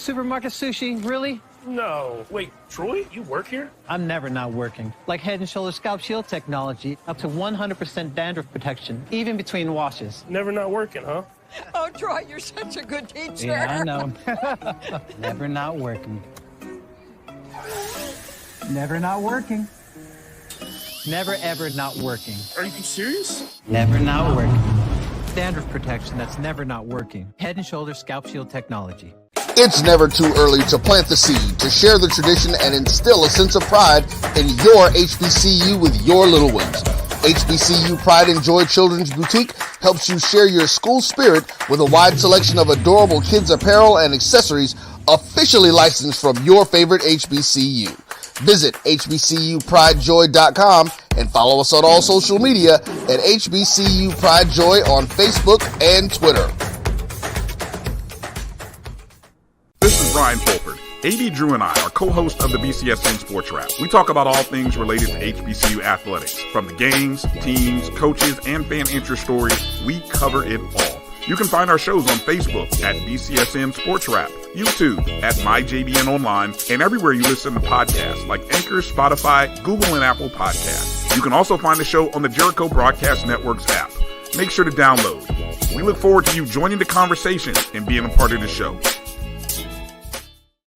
Supermarket sushi, really? No. Wait, Troy, you work here? I'm never not working. Like Head & Shoulders Scalp Shield technology, up to 100% dandruff protection, even between washes. Never not working, huh? Oh, Troy, you're such a good teacher. Yeah, I know. Never not working. Never not working. Never, ever not working. Are you serious? Never not working. Dandruff protection that's never not working. Head & Shoulders Scalp Shield technology. It's never too early to plant the seed, to share the tradition, and instill a sense of pride in your HBCU with your little ones. HBCU Pride and Joy Children's Boutique helps you share your school spirit with a wide selection of adorable kids' apparel and accessories officially licensed from your favorite HBCU. Visit hbcupridejoy.com and follow us on all social media at HBCU Pride Joy on Facebook and Twitter. This is Brian Fulford. A.D. Drew and I are co-hosts of the BCSN Sports Wrap. We talk about all things related to HBCU athletics. From the games, teams, coaches, and fan interest stories, we cover it all. You can find our shows on Facebook at BCSN Sports Wrap, YouTube at MyJBN Online, and everywhere you listen to podcasts like Anchor, Spotify, Google, and Apple Podcasts. You can also find the show on the Jericho Broadcast Network's app. Make sure to download. We look forward to you joining the conversation and being a part of the show.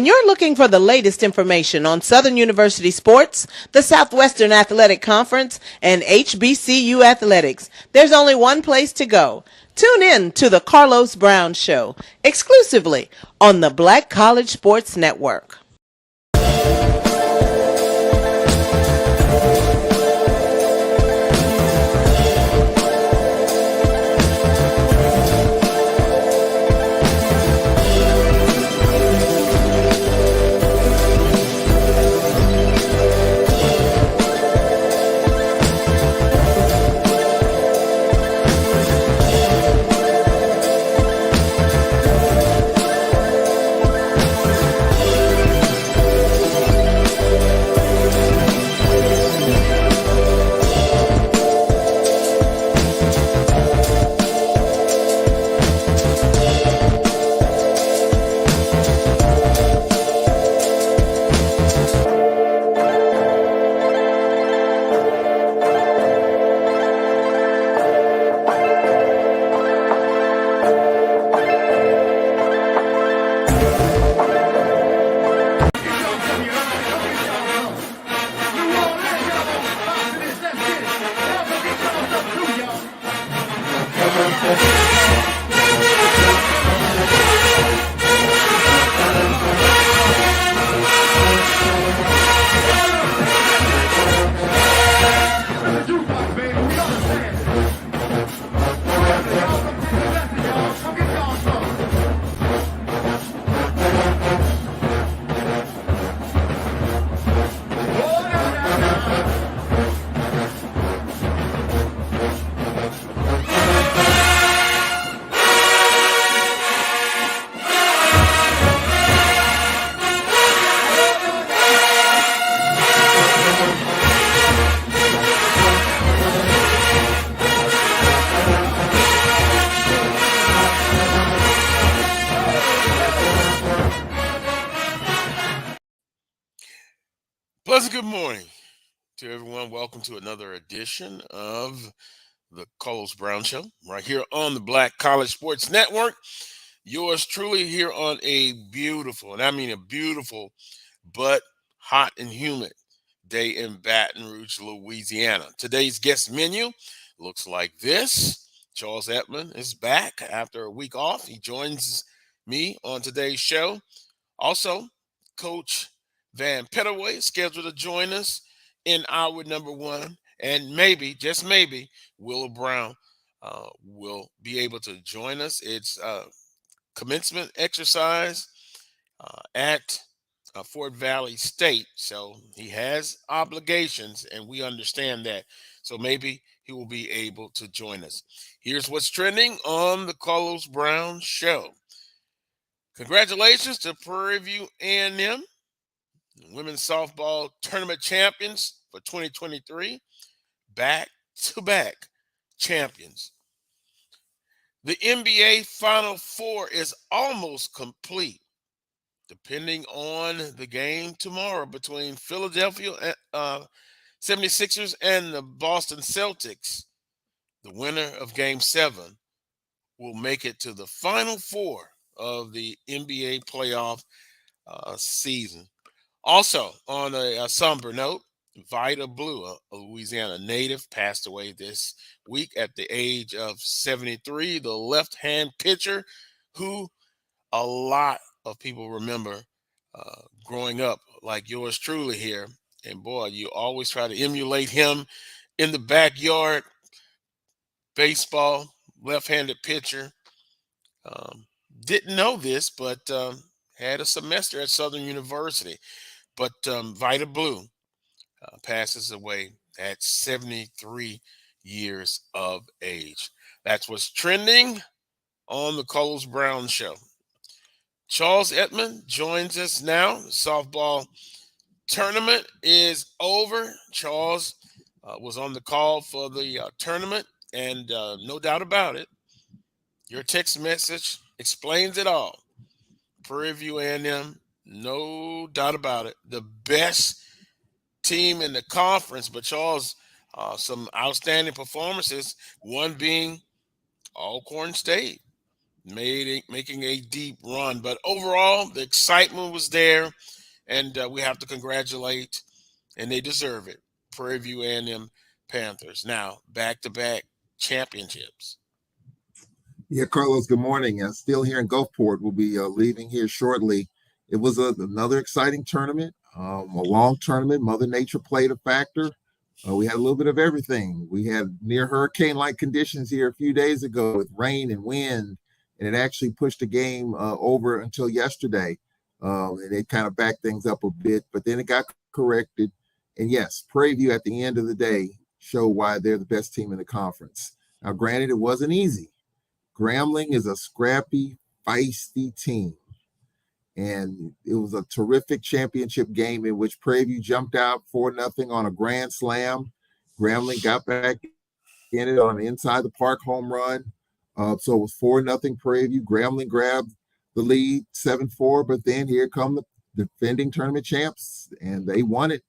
You're looking for the latest information on Southern University sports, the Southwestern Athletic Conference, and HBCU athletics. There's only one place to go. Tune in to the Carlos Brown Show, exclusively on the Black College Sports Network. Pleasant good morning to everyone. Welcome to another edition of the Carlos Brown Show right here on the Black College Sports Network. Yours truly here on a beautiful, and I mean a beautiful, but hot and humid day in Baton Rouge, Louisiana. Today's guest menu looks like this. Charles Edmond is back after a week off. He joins me on today's show. Also, Coach Vann Pettaway is scheduled to join us in hour number one. And maybe, just maybe, Willow Brown will be able to join us. It's commencement exercise at Fort Valley State. So he has obligations, and we understand that. So maybe he will be able to join us. Here's what's trending on the Carlos Brown Show. Congratulations to Prairie View A&M, women's softball tournament champions for 2023, back-to-back champions. The NBA Final Four is almost complete. depending on the game tomorrow between Philadelphia 76ers and the Boston Celtics, the winner of Game 7 will make it to the Final Four of the NBA playoff season. Also, on a somber note, Vida Blue, a Louisiana native, passed away this week at the age of 73. The left-hand pitcher who a lot of people remember growing up, like yours truly here. And boy, you always try to emulate him in the backyard. Baseball, left-handed pitcher. Didn't know this, but had a semester at Southern University. But Vida Blue passes away at 73 years of age. That's what's trending on the Coles Brown Show. Charles Edmond joins us now. The softball tournament is over. Charles was on the call for the tournament, and no doubt about it, your text message explains it all. Prairie View A&M, no doubt about it, the best team in the conference. But Charles, some outstanding performances, one being Alcorn State, making a deep run. But overall, the excitement was there, and we have to congratulate, and they deserve it, Prairie View A&M Panthers. Now, back-to-back championships. Yeah, Carlos, good morning. Still here in Gulfport. We'll be leaving here shortly. It was another exciting tournament, a long tournament. Mother Nature played a factor. We had a little bit of everything. We had near hurricane-like conditions here a few days ago with rain and wind, and it actually pushed the game over until yesterday. And it kind of backed things up a bit, but then it got corrected. And yes, Prairie View at the end of the day showed why they're the best team in the conference. Now, granted, it wasn't easy. Grambling is a scrappy, feisty team. And it was a terrific championship game in which Prairie View jumped out 4-0 on a grand slam. Grambling got back in it on an inside the park home run. So it was 4-0 Prairie View. Grambling grabbed the lead 7-4, but then here come the defending tournament champs, and they won it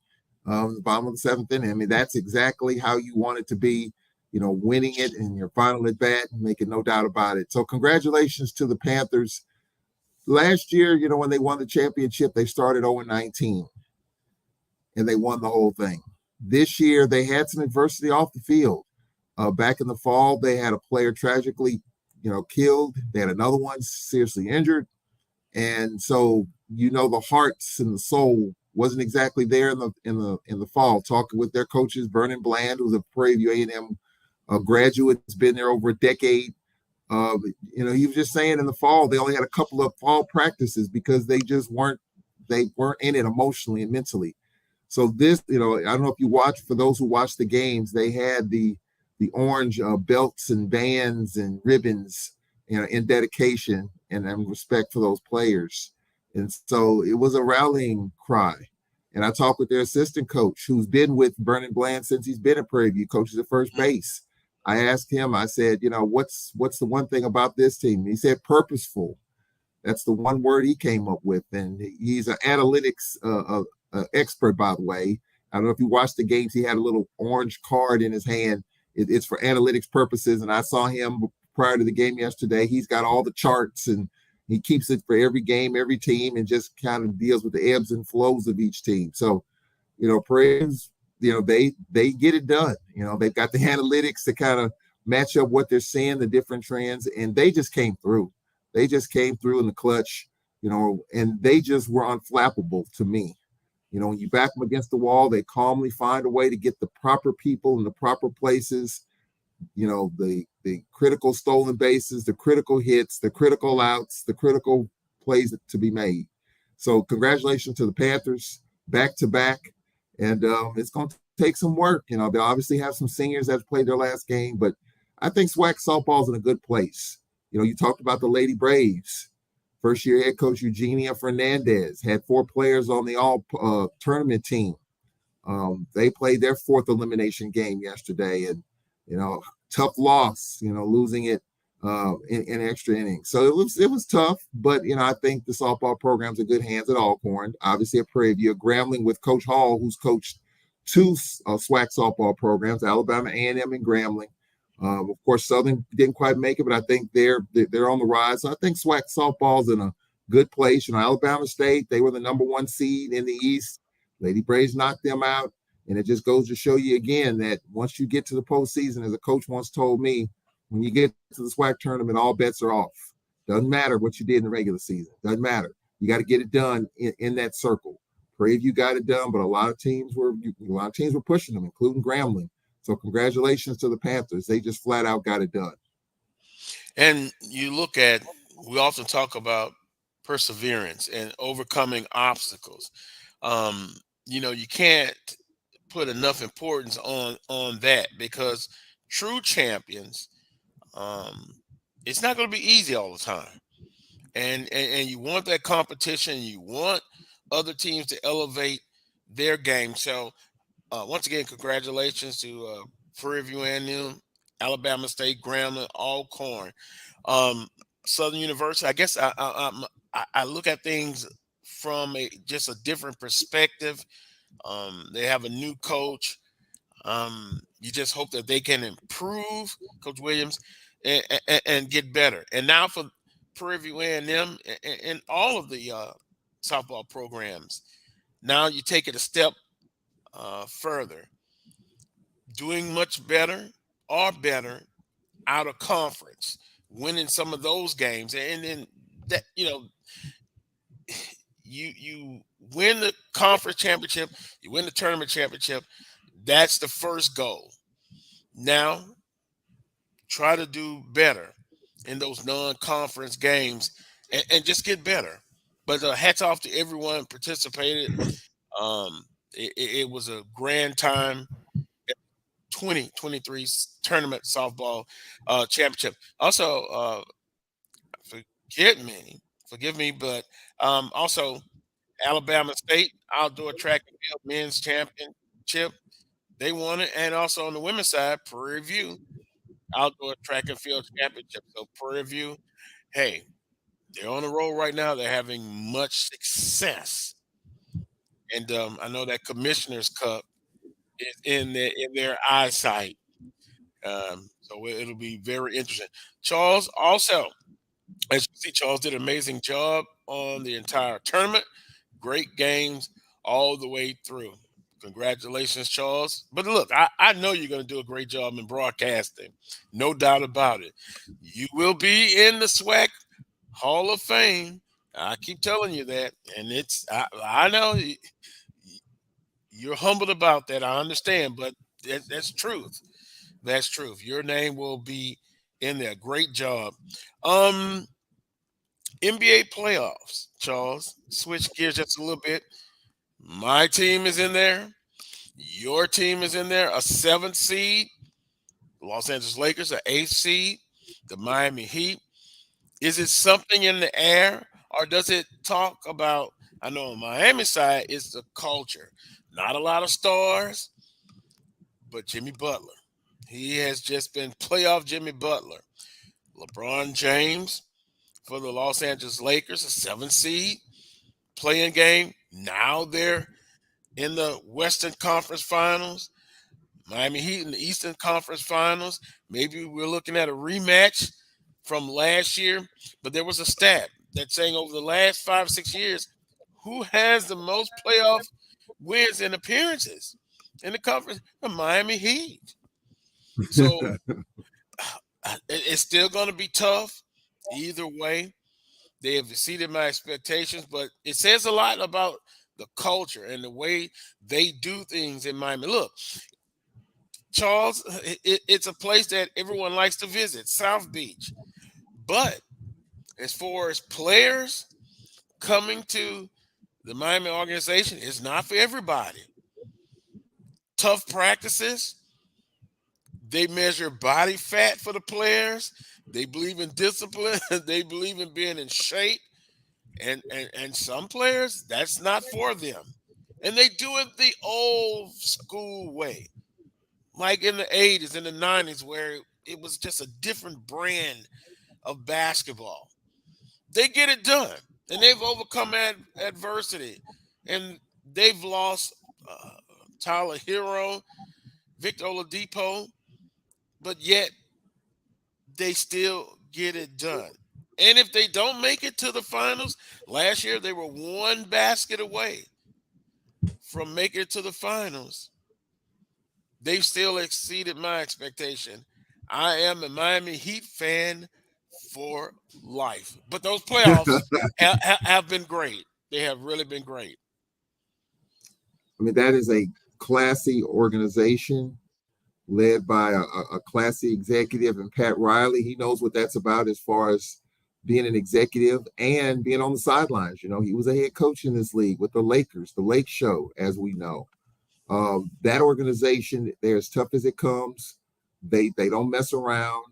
the bottom of the seventh inning. I mean, that's exactly how you want it to be. You know, winning it in your final at bat, making no doubt about it. So congratulations to the Panthers. Last year, you know, when they won the championship, they started 0-19, and they won the whole thing. This year, they had some adversity off the field. Back in the fall, they had a player tragically, killed. They had another one seriously injured. And so, the hearts and the soul wasn't exactly there in the fall. Talking with their coaches, Vernon Bland, who's a Prairie View A&M graduate, has been there over a decade. He was just saying in the fall they only had a couple of fall practices because they weren't in it emotionally and mentally. So this, I don't know if you watch, for those who watch the games, they had the orange belts and bands and ribbons, in dedication and respect for those players. And so it was a rallying cry. And I talked with their assistant coach, who's been with Vernon Bland since he's been at Prairie View, coaches at first base. I asked him, I said, what's the one thing about this team? He said purposeful. That's the one word he came up with. And he's an analytics expert, by the way. I don't know if you watched the games. He had a little orange card in his hand. It's for analytics purposes. And I saw him prior to the game yesterday. He's got all the charts, and he keeps it for every game, every team, and just kind of deals with the ebbs and flows of each team. So, Praise, they get it done. They've got the analytics to kind of match up what they're seeing, the different trends, and they just came through. They just came through in the clutch, and they just were unflappable to me. When you back them against the wall, they calmly find a way to get the proper people in the proper places, the critical stolen bases, the critical hits, the critical outs, the critical plays to be made. So congratulations to the Panthers, back-to-back. And it's going to take some work. They obviously have some seniors that played their last game, but I think SWAC softball is in a good place. You talked about the Lady Braves. First-year head coach Eugenia Fernandez had 4 players on the all-tournament team. They played their 4th elimination game yesterday, and, tough loss, losing it 7-4 to Edmond. But, they played their 4th elimination game yesterday, and, tough loss, losing it 7-4 to Edmond. in extra innings. So it was tough, but I think the softball program's in good hands at Alcorn. Obviously at Prairie View, Grambling with Coach Hall, who's coached two SWAC softball programs, Alabama A&M and Grambling. Of course, Southern didn't quite make it, but I think they're on the rise. So I think SWAC softball's in a good place. Alabama State, they were the number 1 seed in the East. Lady Braves knocked them out, and it just goes to show you again that once you get to the postseason, as a coach once told me, when you get to the SWAC tournament, all bets are off. Doesn't matter what you did in the regular season. Doesn't matter. You got to get it done in that circle. Prairie View got it done, but a lot of teams were pushing them, including Grambling. So congratulations to the Panthers. They just flat out got it done. And we often talk about perseverance and overcoming obstacles. You can't put enough importance on that, because true champions, it's not going to be easy all the time. And you want that competition. You want other teams to elevate their game. So once again, congratulations to Prairie View A&M, Alabama State, Grambling, Alcorn, Southern University. I guess I look at things from just a different perspective. They have a new coach. You just hope that they can improve, Coach Williams, and get better. And now for Prairie View A&M and all of the softball programs, now you take it a step further, doing much better or better out of conference, winning some of those games, and then that you win the conference championship, you win the tournament championship. That's the first goal. Now, try to do better in those non-conference games and just get better. But hats off to everyone who participated. It was a grand time. 2023 tournament softball championship. Also, forgive me, but also Alabama State outdoor track and field men's championship. They won it, and also on the women's side, Prairie View outdoor track and field championship. So Prairie View, hey, they're on the roll right now. They're having much success, and I know that Commissioner's Cup is in their eyesight. So it'll be very interesting. Charles, also, as you see, Charles did an amazing job on the entire tournament. Great games all the way through. Congratulations, Charles. But look, I know you're going to do a great job in broadcasting. No doubt about it. You will be in the SWAC Hall of Fame. I keep telling you that. And I know you're humbled about that. I understand, but that's truth. That's truth. Your name will be in there. Great job. NBA playoffs, Charles. Switch gears just a little bit. My team is in there. Your team is in there. A 7th seed. Los Angeles Lakers, an 8th seed. The Miami Heat. Is it something in the air, or does it talk about, I know on Miami side, it's the culture. Not a lot of stars, but Jimmy Butler. He has just been playoff Jimmy Butler. LeBron James for the Los Angeles Lakers, a 7th seed, playing game. Now they're in the Western Conference Finals. Miami Heat in the Eastern Conference Finals. Maybe we're looking at a rematch from last year. But there was a stat that's saying over the last 5 or 6 years, who has the most playoff wins and appearances in the conference? The Miami Heat. So it's still going to be tough either way. They have exceeded my expectations, but it says a lot about the culture and the way they do things in Miami. Look, Charles, it's a place that everyone likes to visit, South Beach. But as far as players coming to the Miami organization, it's not for everybody. Tough practices. They measure body fat for the players. They believe in discipline. They believe in being in shape. And some players, that's not for them. And they do it the old school way. Like in the 80s, in the 90s, where it was just a different brand of basketball. They get it done, and they've overcome adversity, and they've lost Tyler Hero, Victor Oladipo, but yet they still get it done. And if they don't make it to the finals, last year they were one basket away from making it to the finals. They've still exceeded my expectation. I am a Miami Heat fan for life. But those playoffs have been great. They have really been great. I mean, that is a classy organization led by a classy executive, and Pat Riley. He knows what that's about as far as being an executive and being on the sidelines. You know, he was a head coach in this league with the Lakers, the Lake Show, as we know. That organization, they're as tough as it comes. They don't mess around.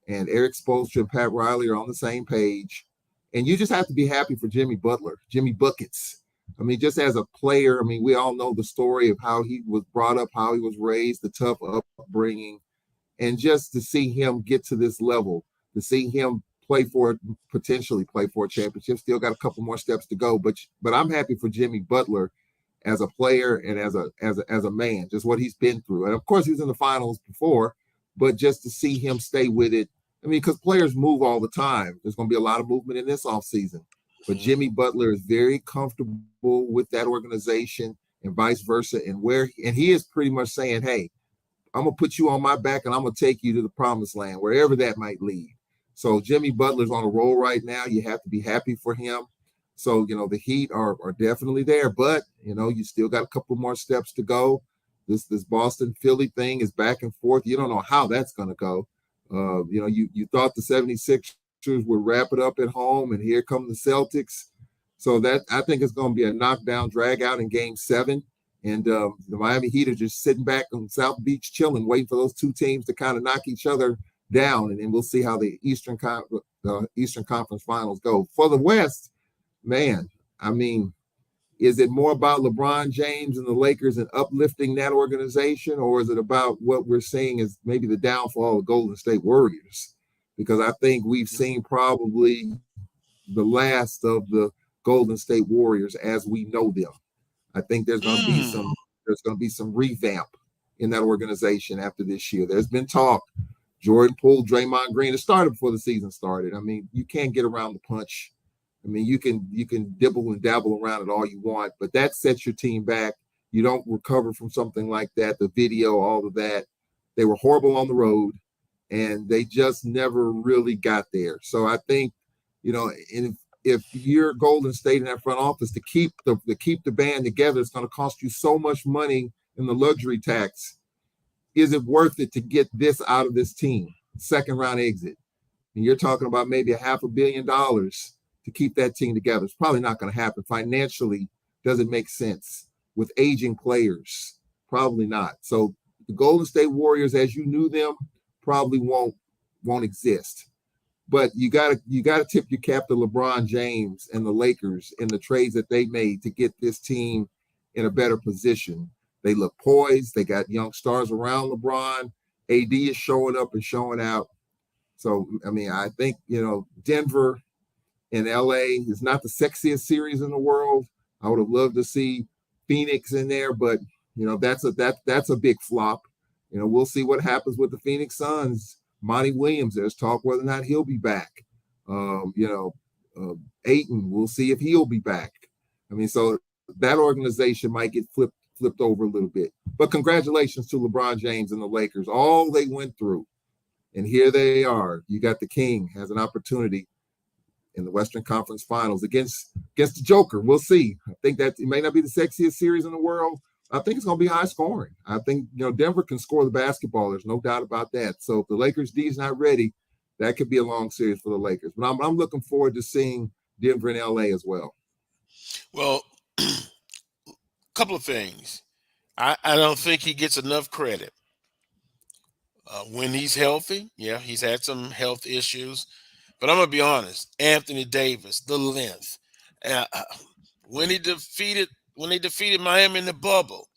And Eric Spoelstra and Pat Riley are on the same page. And you just have to be happy for Jimmy Butler, Jimmy Buckets. I mean, just as a player, I mean, we all know the story of how he was brought up, how he was raised, the tough upbringing. And just to see him get to this level, to see him potentially play for a championship, still got a couple more steps to go. But I'm happy for Jimmy Butler as a player and as a man, just what he's been through. And of course, he was in the finals before, but just to see him stay with it. I mean, because players move all the time. There's going to be a lot of movement in this offseason. But Jimmy Butler is very comfortable with that organization and vice versa. And he is pretty much saying, hey, I'm going to put you on my back and I'm going to take you to the promised land, wherever that might lead. So Jimmy Butler's on a roll right now. You have to be happy for him. So, you know, the Heat are definitely there, but, you know, you still got a couple more steps to go. This Boston Philly thing is back and forth. You don't know how that's going to go. You know, you thought the 76ers would wrap it up at home, and here come the Celtics. So that I think it's going to be a knockdown, drag out in Game 7. And the Miami Heat are just sitting back on South Beach chilling, waiting for those two teams to kind of knock each other down. And then we'll see how the Eastern Conference Finals go. For the West, man, I mean, is it more about LeBron James and the Lakers and uplifting that organization, or is it about what we're seeing as maybe the downfall of Golden State Warriors? Because I think we've seen probably the last of the Golden State Warriors as we know them. I think there's going to be some revamp in that organization after this year. There's been talk. Jordan pulled Draymond Green. It started before the season started. I mean, you can't get around the punch. I mean, you can dibble and dabble around it all you want, but that sets your team back. You don't recover from something like that. The video, all of that. They were horrible on the road, and they just never really got there. So I think, you know, if you're Golden State in that front office, to keep the band together, it's going to cost you so much money in the luxury tax. Is it worth it to get this out of this team? Second round exit. And you're talking about maybe $500 million to keep that team together. It's probably not going to happen. Financially, doesn't make sense. With aging players, probably not. So the Golden State Warriors, as you knew them, probably won't exist. But you gotta tip your cap to LeBron James and the Lakers and the trades that they made to get this team in a better position. They look poised. They got young stars around LeBron. AD is showing up and showing out. So, I mean, I think, you know, Denver and LA is not the sexiest series in the world. I would have loved to see Phoenix in there, but, you know, that's a big flop. You know, we'll see what happens with the Phoenix Suns. Monty Williams, there's talk whether or not he'll be back. Ayton, we'll see if he'll be back. I mean, so that organization might get flipped over a little bit. But congratulations to LeBron James and the Lakers, all they went through. And here they are. You got the King has an opportunity in the Western Conference Finals against the Joker. We'll see. I think that it may not be the sexiest series in the world. I think it's going to be high scoring. I think, you know, Denver can score the basketball. There's no doubt about that. So if the Lakers D is not ready, that could be a long series for the Lakers. But I'm looking forward to seeing Denver and LA as well. Well, a couple of things. I don't think he gets enough credit. When he's healthy, yeah, he's had some health issues. But I'm going to be honest, Anthony Davis, the length. When they defeated Miami in the bubble,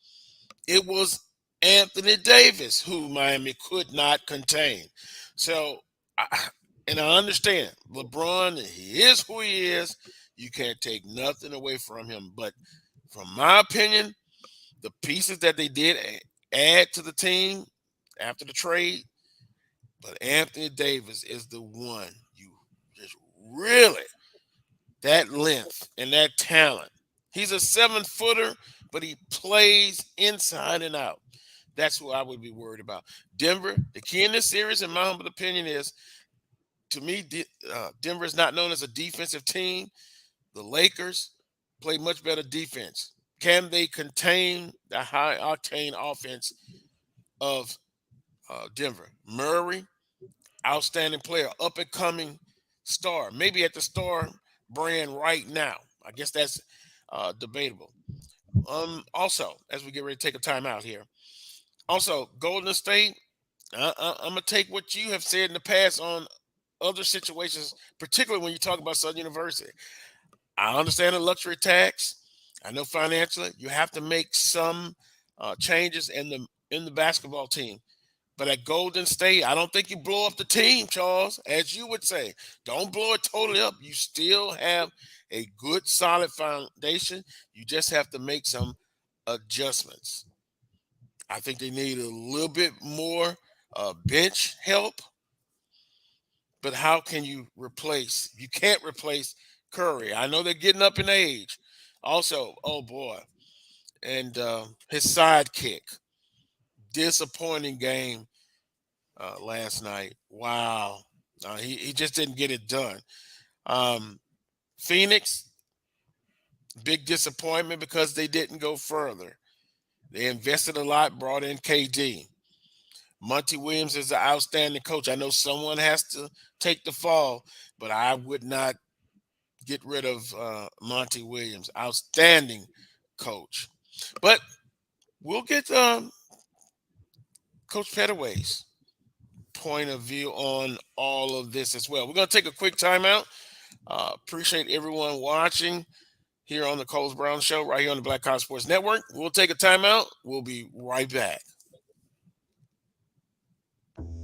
it was Anthony Davis who Miami could not contain. So, and I understand LeBron, he is who he is. You can't take nothing away from him. But from my opinion, the pieces that they did add to the team after the trade, but Anthony Davis is the one you just really, that length and that talent. He's a 7-footer, but he plays inside and out. That's who I would be worried about. Denver, the key in this series, in my humble opinion, is, to me, Denver is not known as a defensive team. The Lakers play much better defense. Can they contain the high-octane offense of Denver? Murray, outstanding player, up-and-coming star, maybe at the star brand right now. I guess that's debatable. Also, as we get ready to take a timeout here, also, Golden State, I'm going to take what you have said in the past on other situations, particularly when you talk about Southern University. I understand the luxury tax. I know financially you have to make some changes in the basketball team. But at Golden State, I don't think you blow up the team, Charles, as you would say. Don't blow it totally up. You still have a good, solid foundation. You just have to make some adjustments. I think they need a little bit more bench help. But how can you replace? You can't replace Curry. I know they're getting up in age. Also, oh boy, and his sidekick, disappointing game last night. Wow, he just didn't get it done. Phoenix, big disappointment because they didn't go further. They invested a lot, brought in KD. Monty Williams is an outstanding coach. I know someone has to take the fall, but I would not get rid of Monty Williams. Outstanding coach. But we'll get Coach Pettaway's point of view on all of this as well. We're going to take a quick timeout. Appreciate everyone watching here on the Coles Brown Show, right here on the Black College Sports Network. We'll take a timeout. We'll be right back.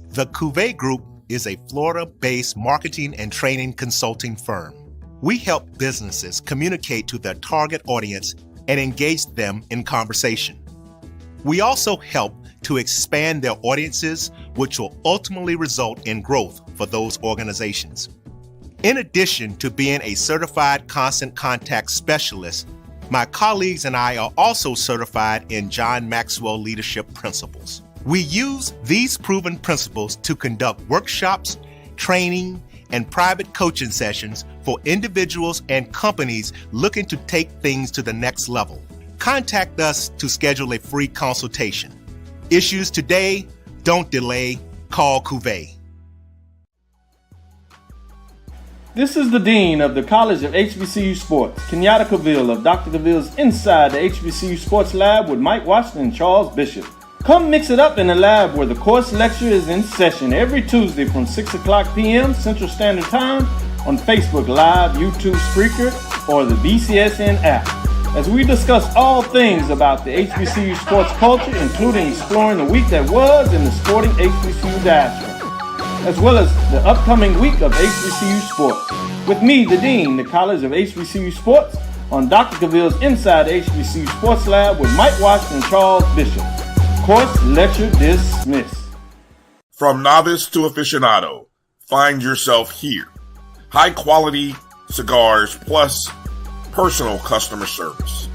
The Cuvée Group is a Florida-based marketing and training consulting firm. We help businesses communicate to their target audience and engage them in conversation. We also help to expand their audiences, which will ultimately result in growth for those organizations. In addition to being a certified constant contact specialist, my colleagues and I are also certified in John Maxwell Leadership Principles. We use these proven principles to conduct workshops, training, and private coaching sessions for individuals and companies looking to take things to the next level. Contact us to schedule a free consultation. Issues today, don't delay, call Cuvée. This is the Dean of the College of HBCU Sports, Kenyatta Cavill of Dr. Cavill's Inside the HBCU Sports Lab with Mike Washington and Charles Bishop. Come mix it up in the lab where the course lecture is in session every Tuesday from 6 o'clock p.m. Central Standard Time on Facebook Live, YouTube Spreaker, or the BCSN app, as we discuss all things about the HBCU sports culture, including exploring the week that was in the sporting HBCU diaspora, as well as the upcoming week of HBCU sports. With me, the Dean, the College of HBCU Sports, on Dr. Cavill's Inside the HBCU Sports Lab with Mike Washington and Charles Bishop. Course lecture dismissed. From novice to aficionado, find yourself here. High quality cigars plus personal customer service.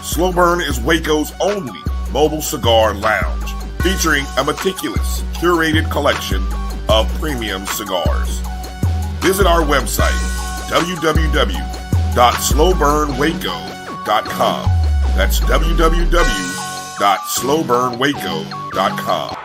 Slow Burn is Waco's only mobile cigar lounge, featuring a meticulous, curated collection of premium cigars. Visit our website, www.slowburnwaco.com. That's www.slowburnwaco.com.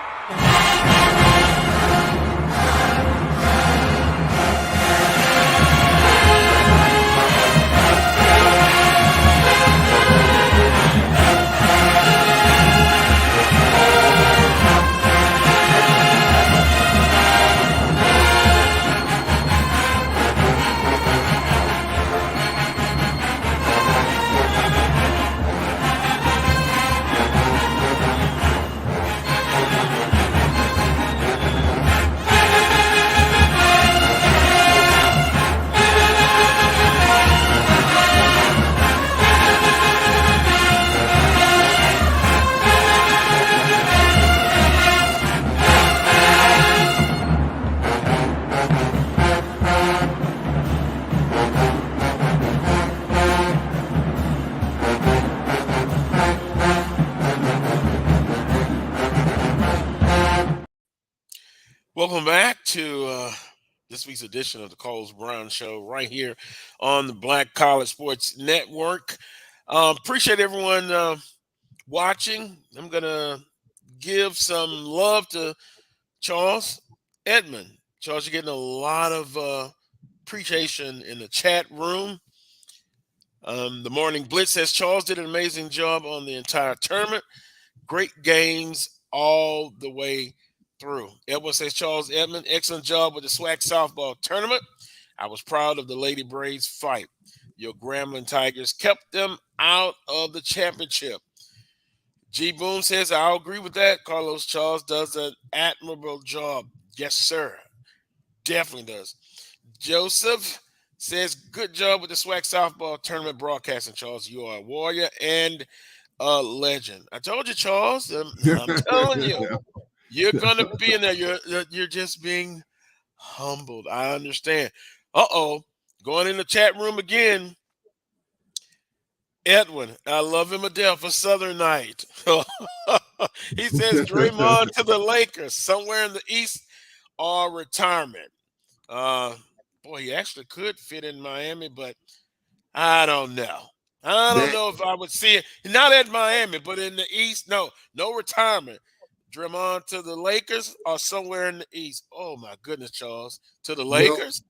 Welcome back to this week's edition of the Carlos Brown Show right here on the Black College Sports Network. Appreciate everyone watching. I'm going to give some love to Charles Edmond. Charles, you're getting a lot of appreciation in the chat room. The Morning Blitz says Charles did an amazing job on the entire tournament. Great games all the way through. Edward says Charles Edmond, excellent job with the SWAC softball tournament. I was proud of the Lady Braves fight. Your Grambling Tigers kept them out of the championship. G Boom says, I'll agree with that. Carlos, Charles does an admirable job. Yes, sir. Definitely does. Joseph says, good job with the SWAC softball tournament broadcasting, Charles. You are a warrior and a legend. I told you, Charles. I'm telling you, you're going to be in there. You're just being humbled. I understand. Going in the chat room again. Edwin, I love him a death for Southern Night. He says Draymond to the Lakers, somewhere in the East or retirement. Boy, he actually could fit in Miami, but I don't know. I don't know if I would see it. Not at Miami, but in the East. No retirement. Draymond to the Lakers or somewhere in the East. Oh, my goodness, Charles. To the Lakers?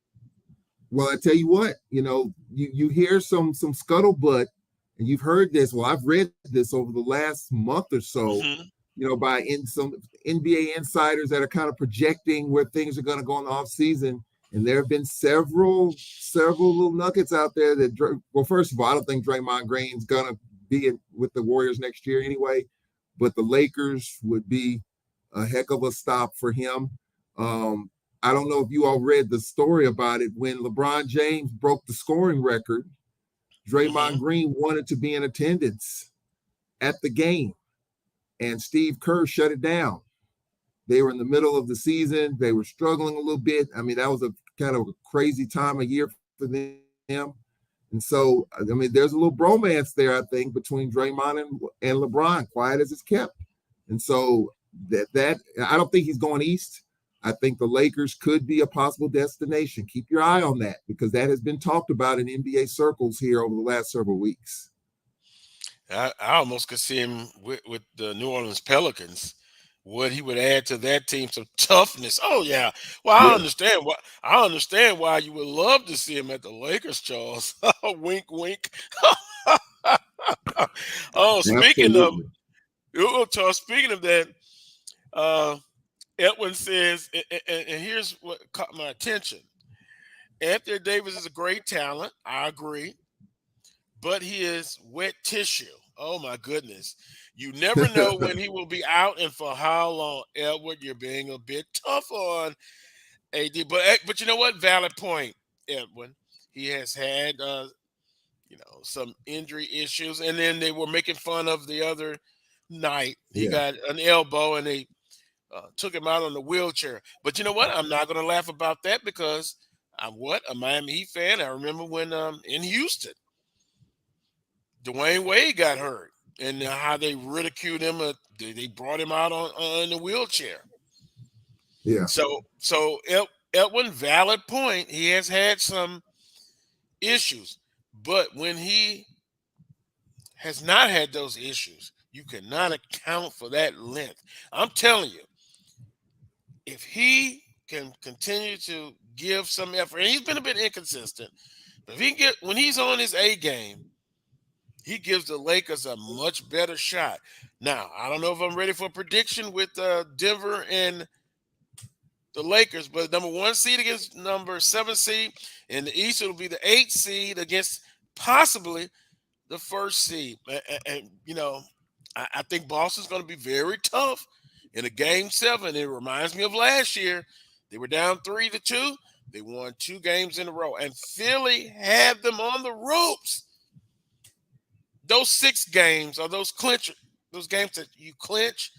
Well, I tell you what, you hear some scuttlebutt, and you've heard this. Well, I've read this over the last month or so, by some NBA insiders that are kind of projecting where things are going to go in the offseason. And there have been several little nuggets out there that, well, first of all, I don't think Draymond Green's going to be with the Warriors next year anyway, but the Lakers would be a heck of a stop for him. I don't know if you all read the story about it. When LeBron James broke the scoring record, Draymond Green wanted to be in attendance at the game, and Steve Kerr shut it down. They were in the middle of the season. They were struggling a little bit. I mean, that was a kind of a crazy time of year for them. And so, I mean, there's a little bromance there, I think, between Draymond and LeBron, quiet as it's kept. And so that I don't think he's going east. I think the Lakers could be a possible destination. Keep your eye on that, because that has been talked about in NBA circles here over the last several weeks. I almost could see him with the New Orleans Pelicans. What he would add to that team, some toughness. Oh yeah. Well, I understand why you would love to see him at the Lakers, Charles. Wink, wink. Speaking of that, Edwin says, and here's what caught my attention. Anthony Davis is a great talent. I agree. But he is wet tissue. Oh, my goodness. You never know when he will be out and for how long. Edward, you're being a bit tough on AD. But you know what? Valid point, Edwin. He has had, some injury issues. And then they were making fun of the other night. He got an elbow and they took him out on the wheelchair. But you know what? I'm not going to laugh about that, because I'm a Miami Heat fan. I remember when in Houston, Dwayne Wade got hurt, and how they ridiculed him. They brought him out on the wheelchair. Yeah. So Edwin, valid point. He has had some issues, but when he has not had those issues, you cannot account for that length. I'm telling you, if he can continue to give some effort, and he's been a bit inconsistent, but if when he's on his A game, he gives the Lakers a much better shot. Now, I don't know if I'm ready for a prediction with Denver and the Lakers, but number 1 seed against number 7 seed. In the East, it'll be the 8th seed against possibly the 1st seed. And I think Boston's going to be very tough in a Game 7. It reminds me of last year. They were down 3-2. They won 2 games in a row. And Philly had them on the ropes. Those 6 games are those games that you clinch,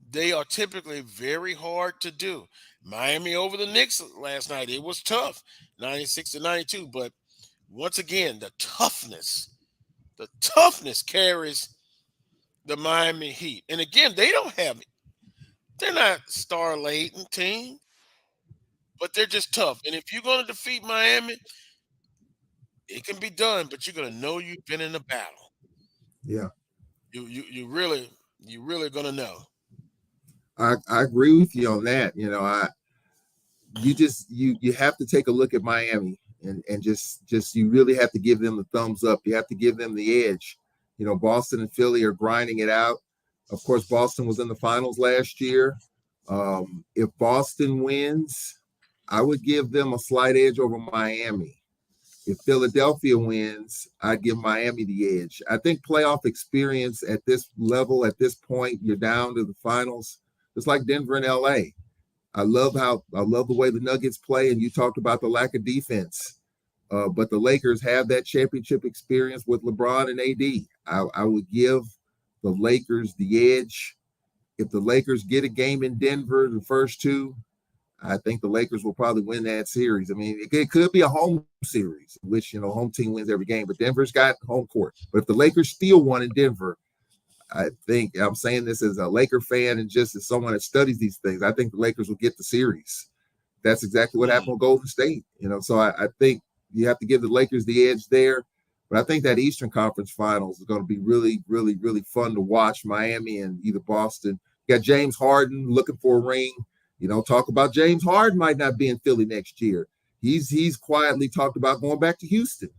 they are typically very hard to do. Miami over the Knicks last night, it was tough, 96-92. But once again, the toughness carries the Miami Heat. And again, they're not star-laden team. but they're just tough. And if you're going to defeat Miami, it can be done, but you're going to know you've been in a battle. Yeah. You really going to know. I agree with you on that. You know, you have to take a look at Miami and just you really have to give them the thumbs up. You have to give them the edge. You know, Boston and Philly are grinding it out. Of course, Boston was in the finals last year. If Boston wins, I would give them a slight edge over Miami. If Philadelphia wins, I'd give Miami the edge. I think playoff experience at this level, at this point, you're down to the finals. It's like Denver and LA. I love the way the Nuggets play, and you talked about the lack of defense. But the Lakers have that championship experience with LeBron and AD. I would give the Lakers the edge. If the Lakers get a game in Denver, the first two, I think the Lakers will probably win that series. I mean, it could be a home series, which, you know, home team wins every game, but Denver's got home court. But if the Lakers steal one in Denver, I think, I'm saying this as a Laker fan and just as someone that studies these things, I think the Lakers will get the series. That's exactly what happened with Golden State. You know, so I think you have to give the Lakers the edge there. But I think that Eastern Conference Finals is going to be really, really, really fun to watch. Miami and either Boston. You got James Harden looking for a ring. You know, talk about James Harden might not be in Philly next year. He's quietly talked about going back to Houston.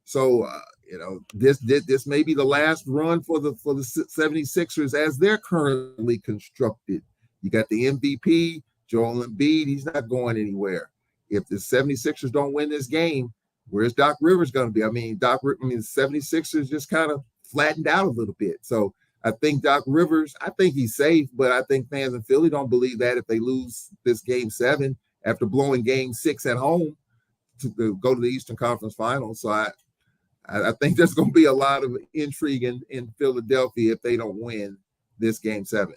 So, you know, this may be the last run for the 76ers as they're currently constructed. You got the MVP, Joel Embiid. He's not going anywhere. If the 76ers don't win this game, where's Doc Rivers going to be? I mean, the 76ers just kind of flattened out a little bit. So I think Doc Rivers, I think he's safe, but I think fans in Philly don't believe that if they lose this game 7 after blowing game 6 at home to go to the Eastern Conference Finals. So I think there's going to be a lot of intrigue in Philadelphia if they don't win this game 7.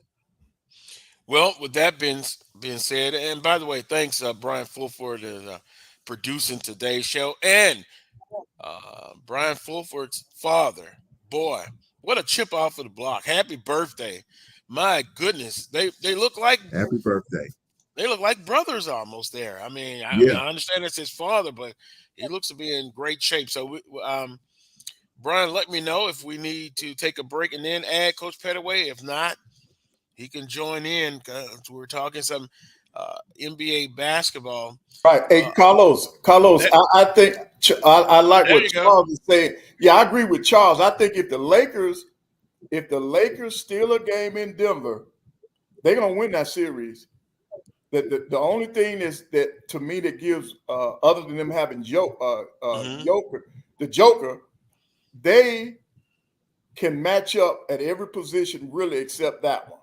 Well, with that being said, and by the way, thanks, Brian Fulford, producing today's show. And Brian Fulford's father, boy, what a chip off of the block. Happy birthday. My goodness. They look like – Happy birthday. They look like brothers almost there. I mean, I understand it's his father, but he looks to be in great shape. So, Brian, let me know if we need to take a break and then add Coach Pettaway. If not, he can join in. We're talking some NBA basketball. Right. Hey, Carlos, I think I like what Charles is saying. Yeah, I agree with Charles. I think if the Lakers steal a game in Denver, they're going to win that series. The only thing is that to me that gives other than them having Joker, they can match up at every position really except that one.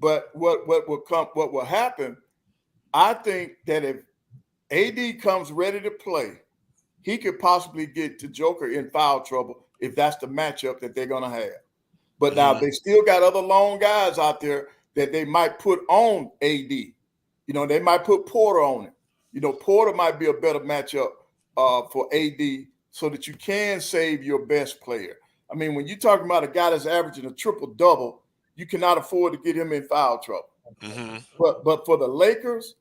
But what will happen? I think that if AD comes ready to play, he could possibly get to Joker in foul trouble if that's the matchup that they're gonna have. But now they still got other long guys out there that they might put on AD. You know, they might put Porter on it. You know, Porter might be a better matchup for AD so that you can save your best player. I mean, when you're talking about a guy that's averaging a triple-double, you cannot afford to get him in foul trouble. But for the Lakers,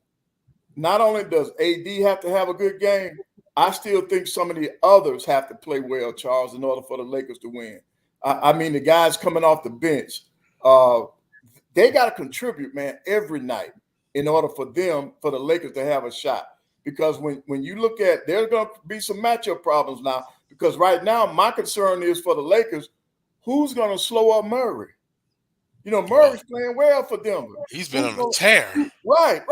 not only does AD have to have a good game, I still think some of the others have to play well, Charles, in order for the Lakers to win. I mean, the guys coming off the bench, they got to contribute, man, every night in order for the Lakers to have a shot. Because when you look at, there's going to be some matchup problems now. Because right now, my concern is for the Lakers, who's going to slow up Murray? You know, Murray's playing well for Denver. He's been on a tear. Right.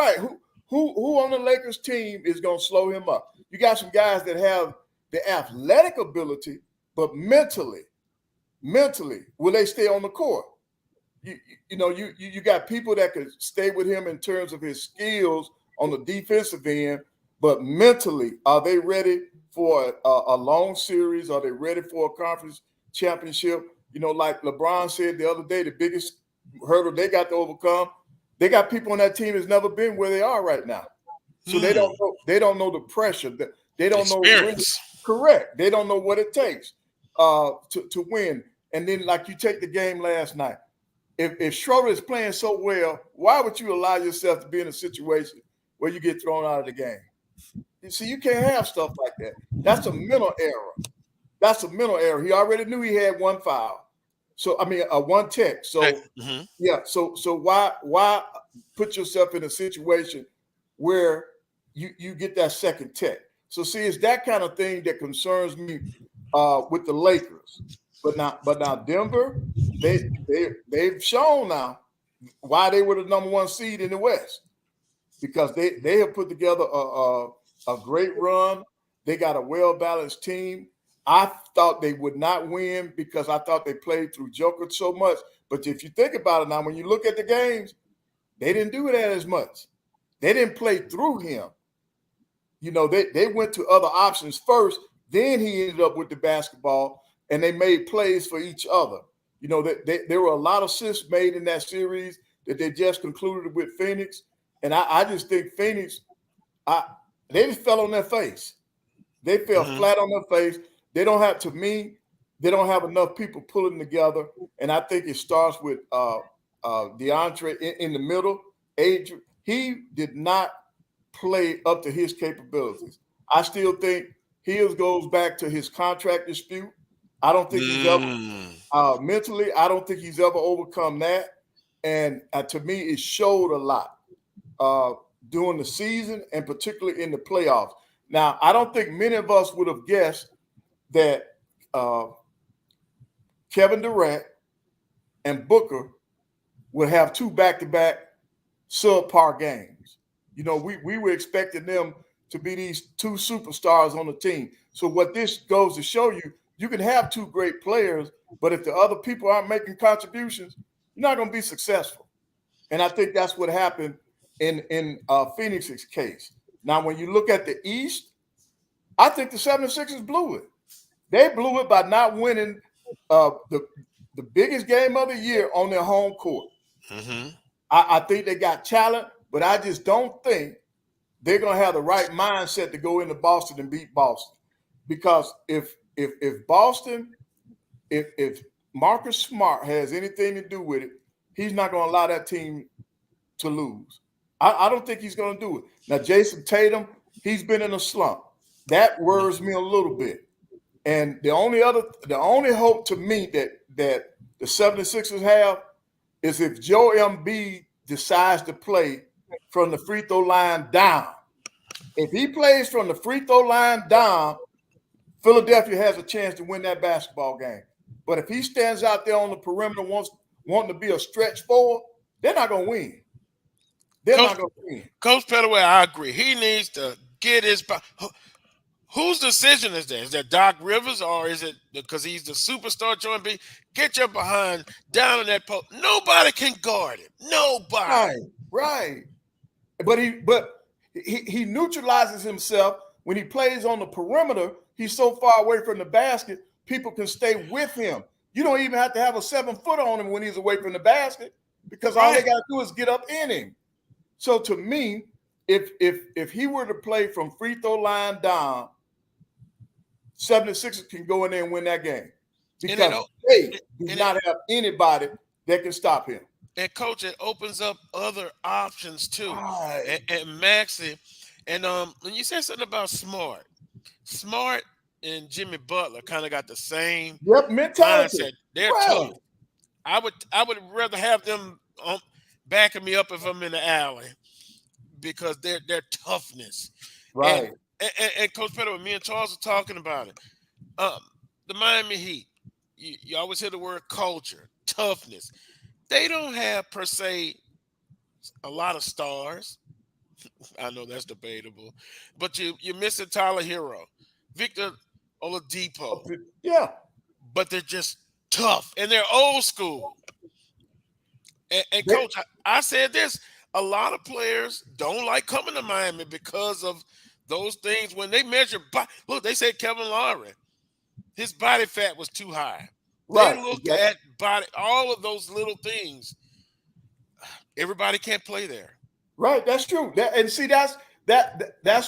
Who on the Lakers team is going to slow him up? You got some guys that have the athletic ability, but mentally, will they stay on the court? You got people that could stay with him in terms of his skills on the defensive end, but mentally, are they ready for a long series? Are they ready for a conference championship? You know, like LeBron said the other day, the biggest hurdle they got to overcome, they got people on that team that's never been where they are right now. So they don't know the pressure. They don't know correct. They don't know what it takes to win. And then, like, you take the game last night. If Schroeder is playing so well, why would you allow yourself to be in a situation where you get thrown out of the game. You see, you can't have stuff like that. That's a mental error. That's a mental error. He already knew he had one foul. So, I mean, one tech. So, yeah. So why put yourself in a situation where you get that second tech? So, see, it's that kind of thing that concerns me with the Lakers. But now Denver, they've shown now why they were the number one seed in the West, because they have put together a great run. They got a well-balanced team. I thought they would not win because I thought they played through Joker so much. But if you think about it now, when you look at the games, they didn't do that as much. They didn't play through him. You know, they went to other options first. Then he ended up with the basketball, and they made plays for each other. You know, there were a lot of assists made in that series that they just concluded with Phoenix. And I just think Phoenix, they just fell on their face. They fell flat on their face. They don't have enough people pulling together. And I think it starts with DeAndre in the middle. Adrian, he did not play up to his capabilities. I still think Hills goes back to his contract dispute. I don't think he's ever mentally. I don't think he's ever overcome that. And to me, it showed a lot during the season and particularly in the playoffs. Now, I don't think many of us would have guessed that Kevin Durant and Booker would have two back-to-back subpar games. You know, we were expecting them to be these two superstars on the team. So what this goes to show you, you can have two great players, but if the other people aren't making contributions, you're not going to be successful. And I think that's what happened in Phoenix's case. Now, when you look at the East, I think the 76ers blew it. They blew it by not winning the biggest game of the year on their home court. I think they got talent, but I just don't think they're going to have the right mindset to go into Boston and beat Boston. Because if Boston, if Marcus Smart has anything to do with it, he's not going to allow that team to lose. I don't think he's going to do it. Now, Jason Tatum, he's been in a slump. That worries me a little bit. And the only hope to me that the 76ers have is if Joe Embiid decides to play from the free throw line down. If he plays from the free throw line down, Philadelphia has a chance to win that basketball game. But if he stands out there on the perimeter wanting to be a stretch forward, they're not going to win. They're not going to win. Coach Pettaway, I agree. He needs to get his – whose decision is that? Is that Doc Rivers, or is it because he's the superstar Joe Embiid? Get your behind down in that post. Nobody can guard him. Nobody. Right. But he neutralizes himself when he plays on the perimeter. He's so far away from the basket, people can stay with him. You don't even have to have a 7-footer on him when he's away from the basket, because all they got to do is get up in him. So to me, if he were to play from free throw line down, 76ers can go in there and win that game, because they do not have anybody that can stop him. And Coach, it opens up other options too. And Maxie, and when you said something about Smart and Jimmy Butler kind of got the same mentality. mindset. They're tough. I would rather have them backing me up if I'm in the alley, because their toughness. Right. And Coach Pettaway, me and Charles are talking about it. The Miami Heat, you always hear the word culture, toughness. They don't have, per se, a lot of stars. I know that's debatable. But you're missing Tyler Hero, Victor Oladipo. Yeah. But they're just tough, and they're old school. And Coach, I said this, a lot of players don't like coming to Miami because of those things. When they measure, look, they said Kevin Lowry, his body fat was too high. They look at body, all of those little things. Everybody can't play there. Right, that's true. And see, that's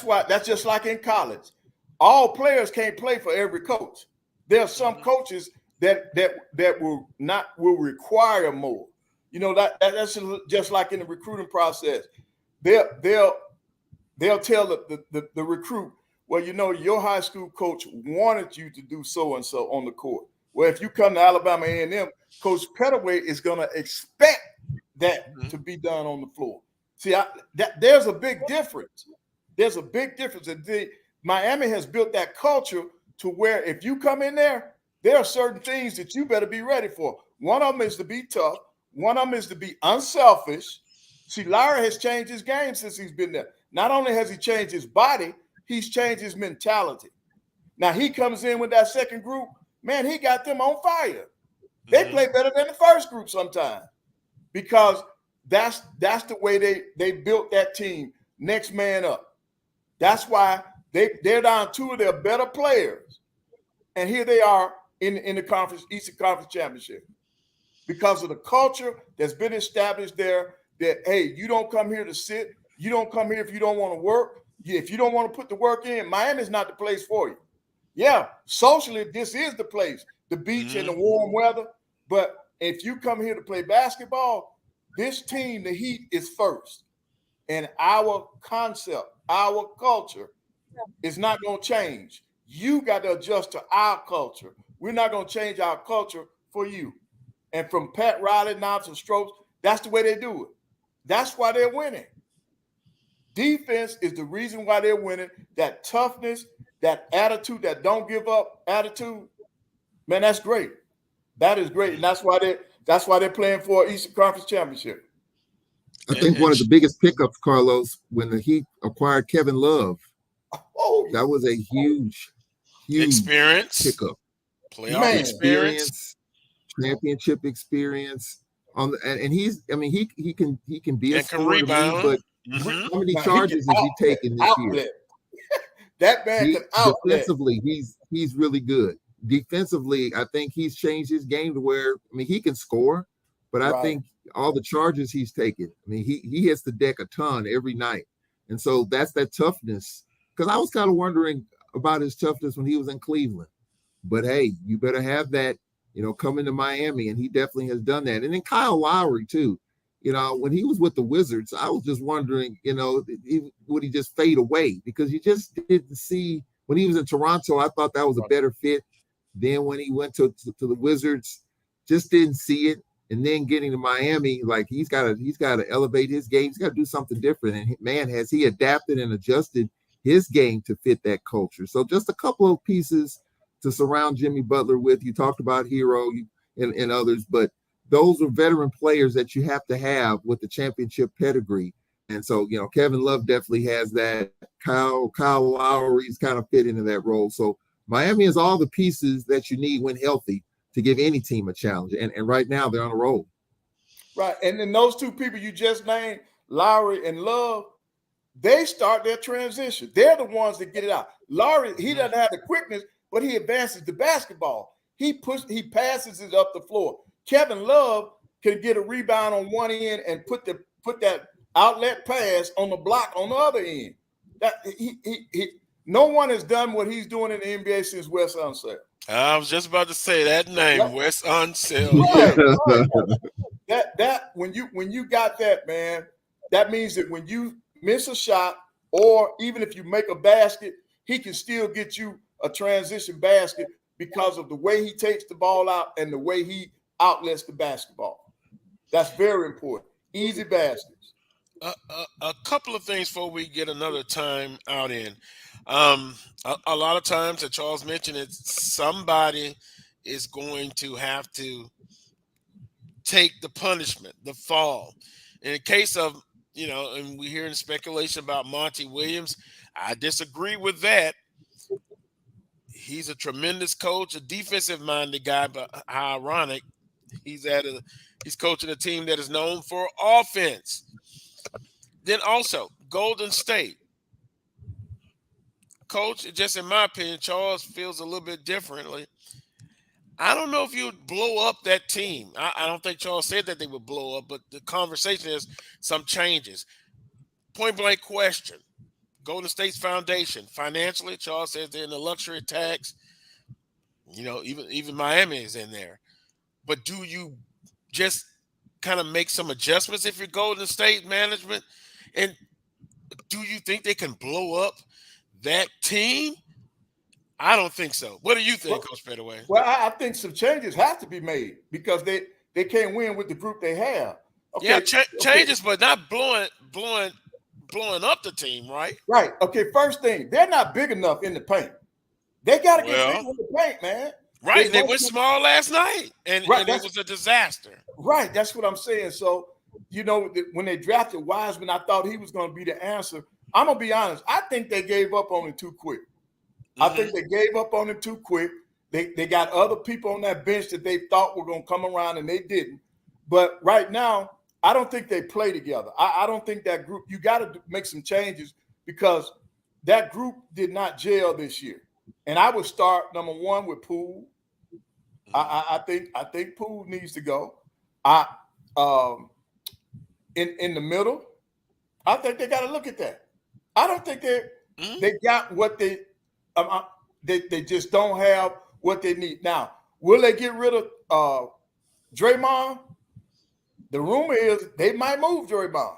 why that's just like in college. All players can't play for every coach. There are some coaches that will require more. You know, that's just like in the recruiting process. They'll they'll tell the recruit, well, you know, your high school coach wanted you to do so and so on the court. Well, if you come to Alabama A&M, Coach Pettaway is going to expect that to be done on the floor. See, there's a big difference. There's a big difference. And Miami has built that culture to where if you come in there, there are certain things that you better be ready for. One of them is to be tough. One of them is to be unselfish. See, Larry has changed his game since he's been there. Not only has he changed his body, he's changed his mentality. Now, he comes in with that second group. Man, he got them on fire. They play better than the first group sometimes because that's the way they built that team, next man up. That's why they're down two of their better players. And here they are in the conference, Eastern Conference Championship because of the culture that's been established there that, hey, you don't come here to sit. You don't come here if you don't want to work. If you don't want to put the work in, Miami's not the place for you. Yeah, socially, this is the place, the beach and the warm weather. But if you come here to play basketball, this team, the Heat, is first. And our concept, our culture is not going to change. You got to adjust to our culture. We're not going to change our culture for you. And from Pat Riley now to Strokes, that's the way they do it. That's why they're winning. Defense is the reason why they're winning. That toughness, that attitude, that don't give up attitude, man, that's great. That is great. And that's why they're playing for Eastern Conference Championship. I think one of the biggest pickups, Carlos, when the Heat acquired Kevin Love, that was a huge experience pickup. Playoff experience, championship experience. And he's, I mean, he can be a scorer, rebound. But how many charges has he taken this year? That man can outlet. Defensively, he's really good. Defensively, I think he's changed his game to where, I mean, he can score, but I think all the charges he's taken, I mean, he hits the deck a ton every night. And so that's that toughness. Because I was kind of wondering about his toughness when he was in Cleveland. But hey, you better have that, coming to Miami, and he definitely has done that. And then Kyle Lowry, too. When he was with the Wizards, I was just wondering, would he just fade away? Because you just didn't see, when he was in Toronto, I thought that was a better fit. Then when he went to the Wizards, just didn't see it. And then getting to Miami, like he's got to elevate his game. He's got to do something different. And man, has he adapted and adjusted his game to fit that culture. So just a couple of pieces to surround Jimmy Butler with. You talked about Hero and others, but those are veteran players that you have to have with the championship pedigree. And so, Kevin Love definitely has that. Kyle Lowry's kind of fit into that role. So Miami has all the pieces that you need when healthy to give any team a challenge. And right now they're on a roll. Right. And then those two people you just named, Lowry and Love, they start their transition. They're the ones that get it out. Lowry, he doesn't have the quickness, but he advances the basketball. He passes it up the floor. Kevin Love can get a rebound on one end and put that outlet pass on the block on the other end. That no one has done what he's doing in the NBA since Wes Unseld. I was just about to say that name, Wes Unseld. That when you got that, man, that means that when you miss a shot, or even if you make a basket, he can still get you a transition basket because of the way he takes the ball out and the way he outlets the basketball. That's very important. Easy baskets. A couple of things before we get another time out in. A lot of times that Charles mentioned it, somebody is going to have to take the punishment, the fall. In the case of, and we're hearing speculation about Monty Williams, I disagree with that. He's a tremendous coach, a defensive-minded guy, but how ironic, he's coaching a team that is known for offense. Then also, Golden State. Coach, just in my opinion, Charles feels a little bit differently. I don't know if you would blow up that team. I don't think Charles said that they would blow up, but the conversation is some changes. Point blank question. Golden State's foundation. Financially, Charles says they're in the luxury tax. Even Miami is in there. But do you just kind of make some adjustments if you're Golden State management? And do you think they can blow up that team? I don't think so. What do you think, Coach Pettaway? Well, I think some changes have to be made because they can't win with the group they have. Okay, Yeah, changes, but not blowing up the team, right? Right. Okay, first thing, they're not big enough in the paint. They got to get big in the paint, man. Right, they went small last night, and it was a disaster. Right, that's what I'm saying. So, when they drafted Wiseman, I thought he was going to be the answer. I'm going to be honest. I think they gave up on him too quick. I think they gave up on him too quick. They got other people on that bench that they thought were going to come around, and they didn't. But right now, I don't think they play together. I don't think that group – you got to make some changes because that group did not gel this year. And I would start, number one, with Poole. I think Poole needs to go. In the middle, I think they got to look at that. I don't think they got what they just don't have what they need. Now, will they get rid of Draymond? The rumor is they might move Draymond.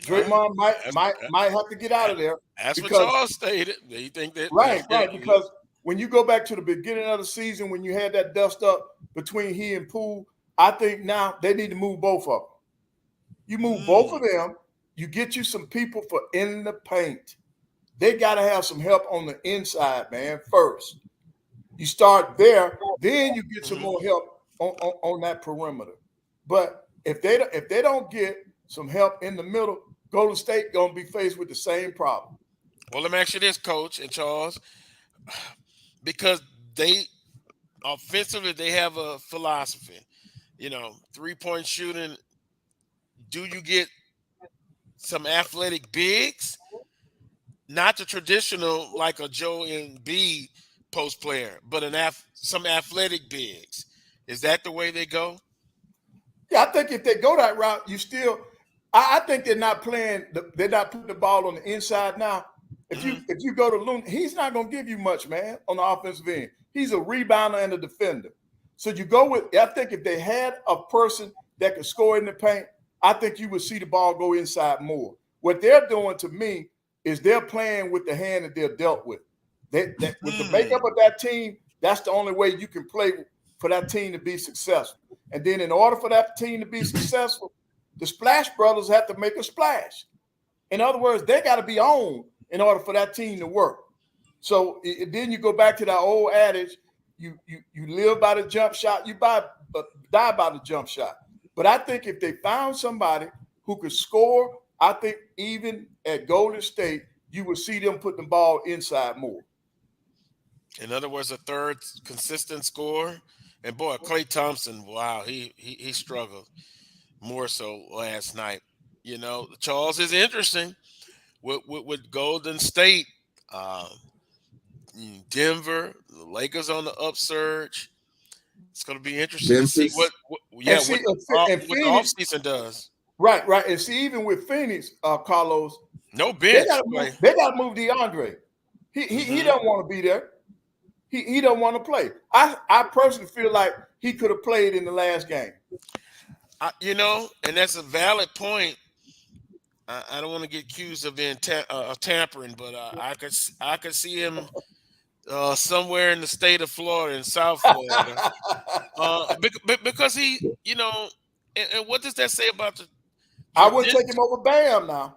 Draymond might have to get out of there. That's what y'all stated. They think that right. Because when you go back to the beginning of the season, when you had that dust up between he and Poole, I think now they need to move both of them. You move both of them, you get you some people for in the paint. They got to have some help on the inside, man, first. You start there, then you get some more help on that perimeter. But if they don't get some help in the middle, Golden State going to be faced with the same problem. Well, let me ask you this, Coach and Charles. Because they offensively, they have a philosophy. 3-point shooting. Do you get some athletic bigs? Not the traditional like a Joe Embiid post player, but some athletic bigs. Is that the way they go? Yeah, I think if they go that route, you still. I think they're not playing. They're not putting the ball on the inside now. If you go to Looney, he's not going to give you much, man, on the offensive end. He's a rebounder and a defender. So you go with. I think if they had a person that could score in the paint, I think you would see the ball go inside more. What they're doing to me is they're playing with the hand that they're dealt with. With the makeup of that team, that's the only way you can play for that team to be successful. And then in order for that team to be successful, the Splash Brothers have to make a splash. In other words, they got to be on in order for that team to work. So then you go back to that old adage, you live by the jump shot, you die by the jump shot. But I think if they found somebody who could score, I think even at Golden State, you would see them put the ball inside more. In other words, a third consistent scorer. And boy, Klay Thompson, wow, he struggled more so last night. Charles is interesting with Golden State, Denver, the Lakers on the upsurge. It's going to be interesting to see what the offseason does. Right. And see, even with Phoenix, Carlos, no bench. They got to move DeAndre. He don't want to be there. He don't want to play. I personally feel like he could have played in the last game. And that's a valid point. I don't want to get accused of being tampering, but I could see him somewhere in the state of Florida, in South Florida, because he, and what does that say about the? I wouldn't take him over Bam now.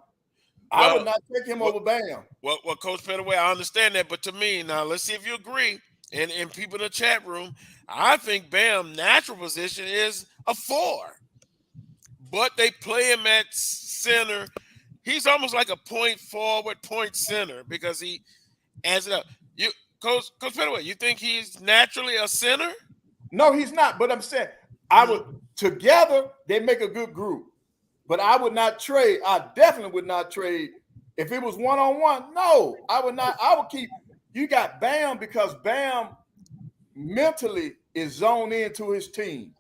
I would not take him over Bam. Well, Coach Pettaway, I understand that, but to me, now let's see if you agree. And people in the chat room, I think Bam's natural position is a 4, but they play him at center. He's almost like a point forward, point center because he adds it up. Coach Pettaway, you think he's naturally a center? No, he's not. But I'm saying together they make a good group. But I would not trade. I definitely would not trade. If it was one-on-one, no, I would not. I would keep. You got Bam because Bam mentally is zoned into his team.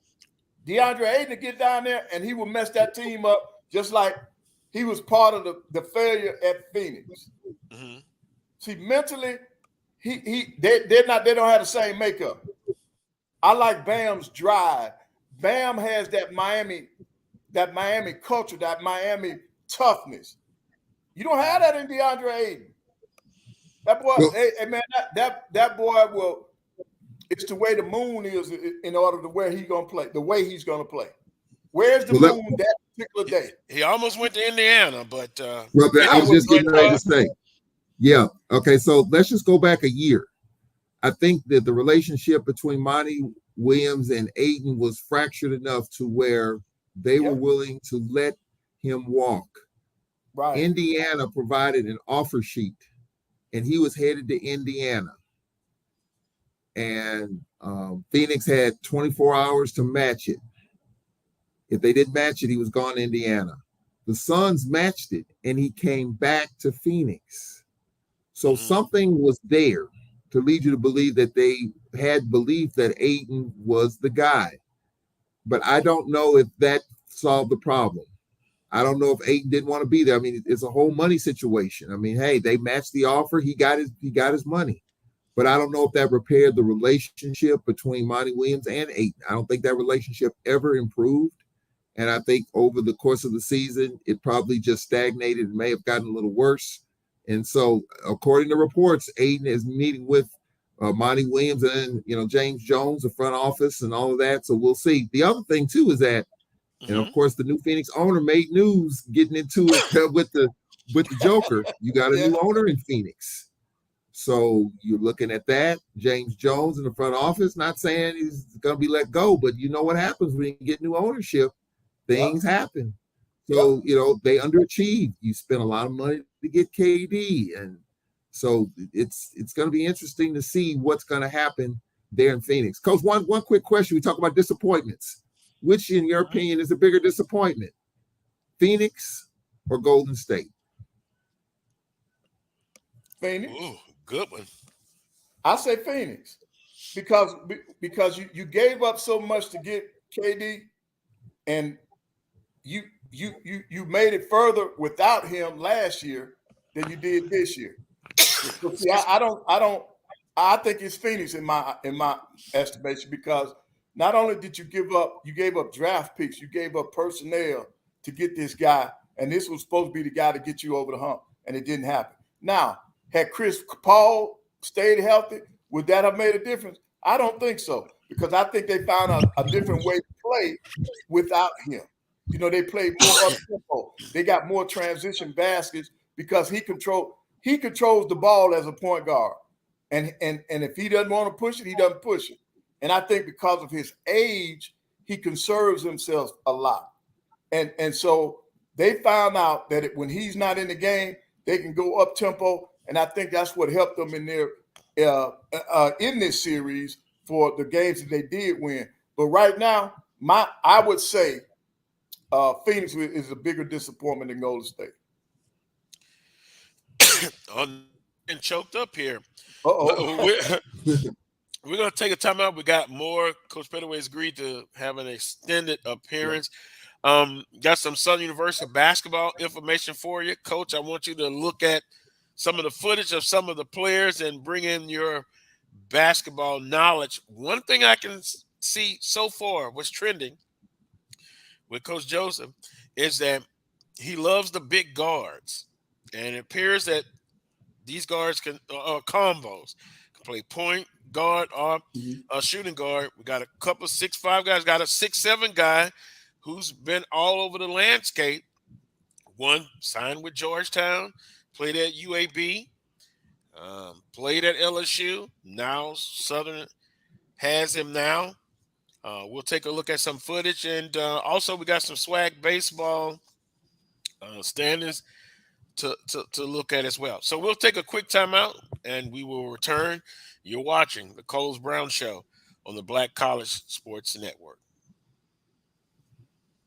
DeAndre Ayton to get down there and he will mess that team up just like he was part of the failure at Phoenix. Mm-hmm. See, mentally, they don't have the same makeup. I like Bam's drive. Bam has that Miami culture, that Miami toughness. You don't have that in DeAndre Ayton. That boy, hey man, that boy will. It's the way the moon is in order to where he's gonna play. The way he's gonna play. Where's the moon that particular day? He almost went to Indiana, but I was just getting ready to say. Yeah. Okay. So let's just go back a year. I think that the relationship between Monty Williams and Ayton was fractured enough to where they were willing to let him walk. Right. Indiana provided an offer sheet, and he was headed to Indiana. And Phoenix had 24 hours to match it. If they didn't match it, he was gone to Indiana. The Suns matched it, and he came back to Phoenix. So something was there to lead you to believe that they had belief that Ayton was the guy. But I don't know if that solved the problem. I don't know if Ayton didn't want to be there. I mean, it's a whole money situation. I mean, hey, they matched the offer. He got his money. But I don't know if that repaired the relationship between Monty Williams and Ayton. I don't think that relationship ever improved. And I think over the course of the season, it probably just stagnated and may have gotten a little worse. And so, according to reports, Ayton is meeting with Monty Williams and, James Jones, the front office and all of that. So we'll see. The other thing, too, is that, and of course, the new Phoenix owner made news getting into it with the Joker. You got a new owner in Phoenix. So you're looking at that. James Jones in the front office, not saying he's going to be let go, but you know what happens when you get new ownership. Things happen. So, they underachieved. You spent a lot of money to get KD. And so it's going to be interesting to see what's going to happen there in Phoenix. Coach, one quick question. We talk about disappointments. Which, in your opinion, is a bigger disappointment? Phoenix or Golden State? Phoenix. Ooh, good one. I say Phoenix because you gave up so much to get KD, and you made it further without him last year than you did this year. But see, I think it's Phoenix in my estimation, because not only did you gave up draft picks, you gave up personnel to get this guy, and this was supposed to be the guy to get you over the hump, and it didn't happen. Now, had Chris Paul stayed healthy, would that have made a difference? I don't think so, because I think they found a different way to play without him. They played more up tempo. They got more transition baskets because he controls the ball as a point guard. And if he doesn't want to push it, he doesn't push it. And I think because of his age, he conserves himself a lot. And so they found out that when he's not in the game, they can go up tempo. And I think that's what helped them in this series for the games that they did win. But right now, I would say Phoenix is a bigger disappointment than Golden State. I'm choked up here. Uh-oh. We're going to take a timeout. We got more. Coach Pettaway has agreed to have an extended appearance. Got some Southern University basketball information for you. Coach, I want you to look at some of the footage of some of the players and bring in your basketball knowledge. One thing I can see so far was trending with Coach Joseph is that he loves the big guards. And it appears that these guards can combos. Can play point guard or shooting guard. We got a couple of 6'5" guys. Got a 6'7" guy who's been all over the landscape. One signed with Georgetown, played at UAB, played at LSU. Now Southern has him now. We'll take a look at some footage. And also we got some swag baseball standings to look at as well. So we'll take a quick timeout and we will return. You're watching the Carlos Brown Show on the Black College Sports Network.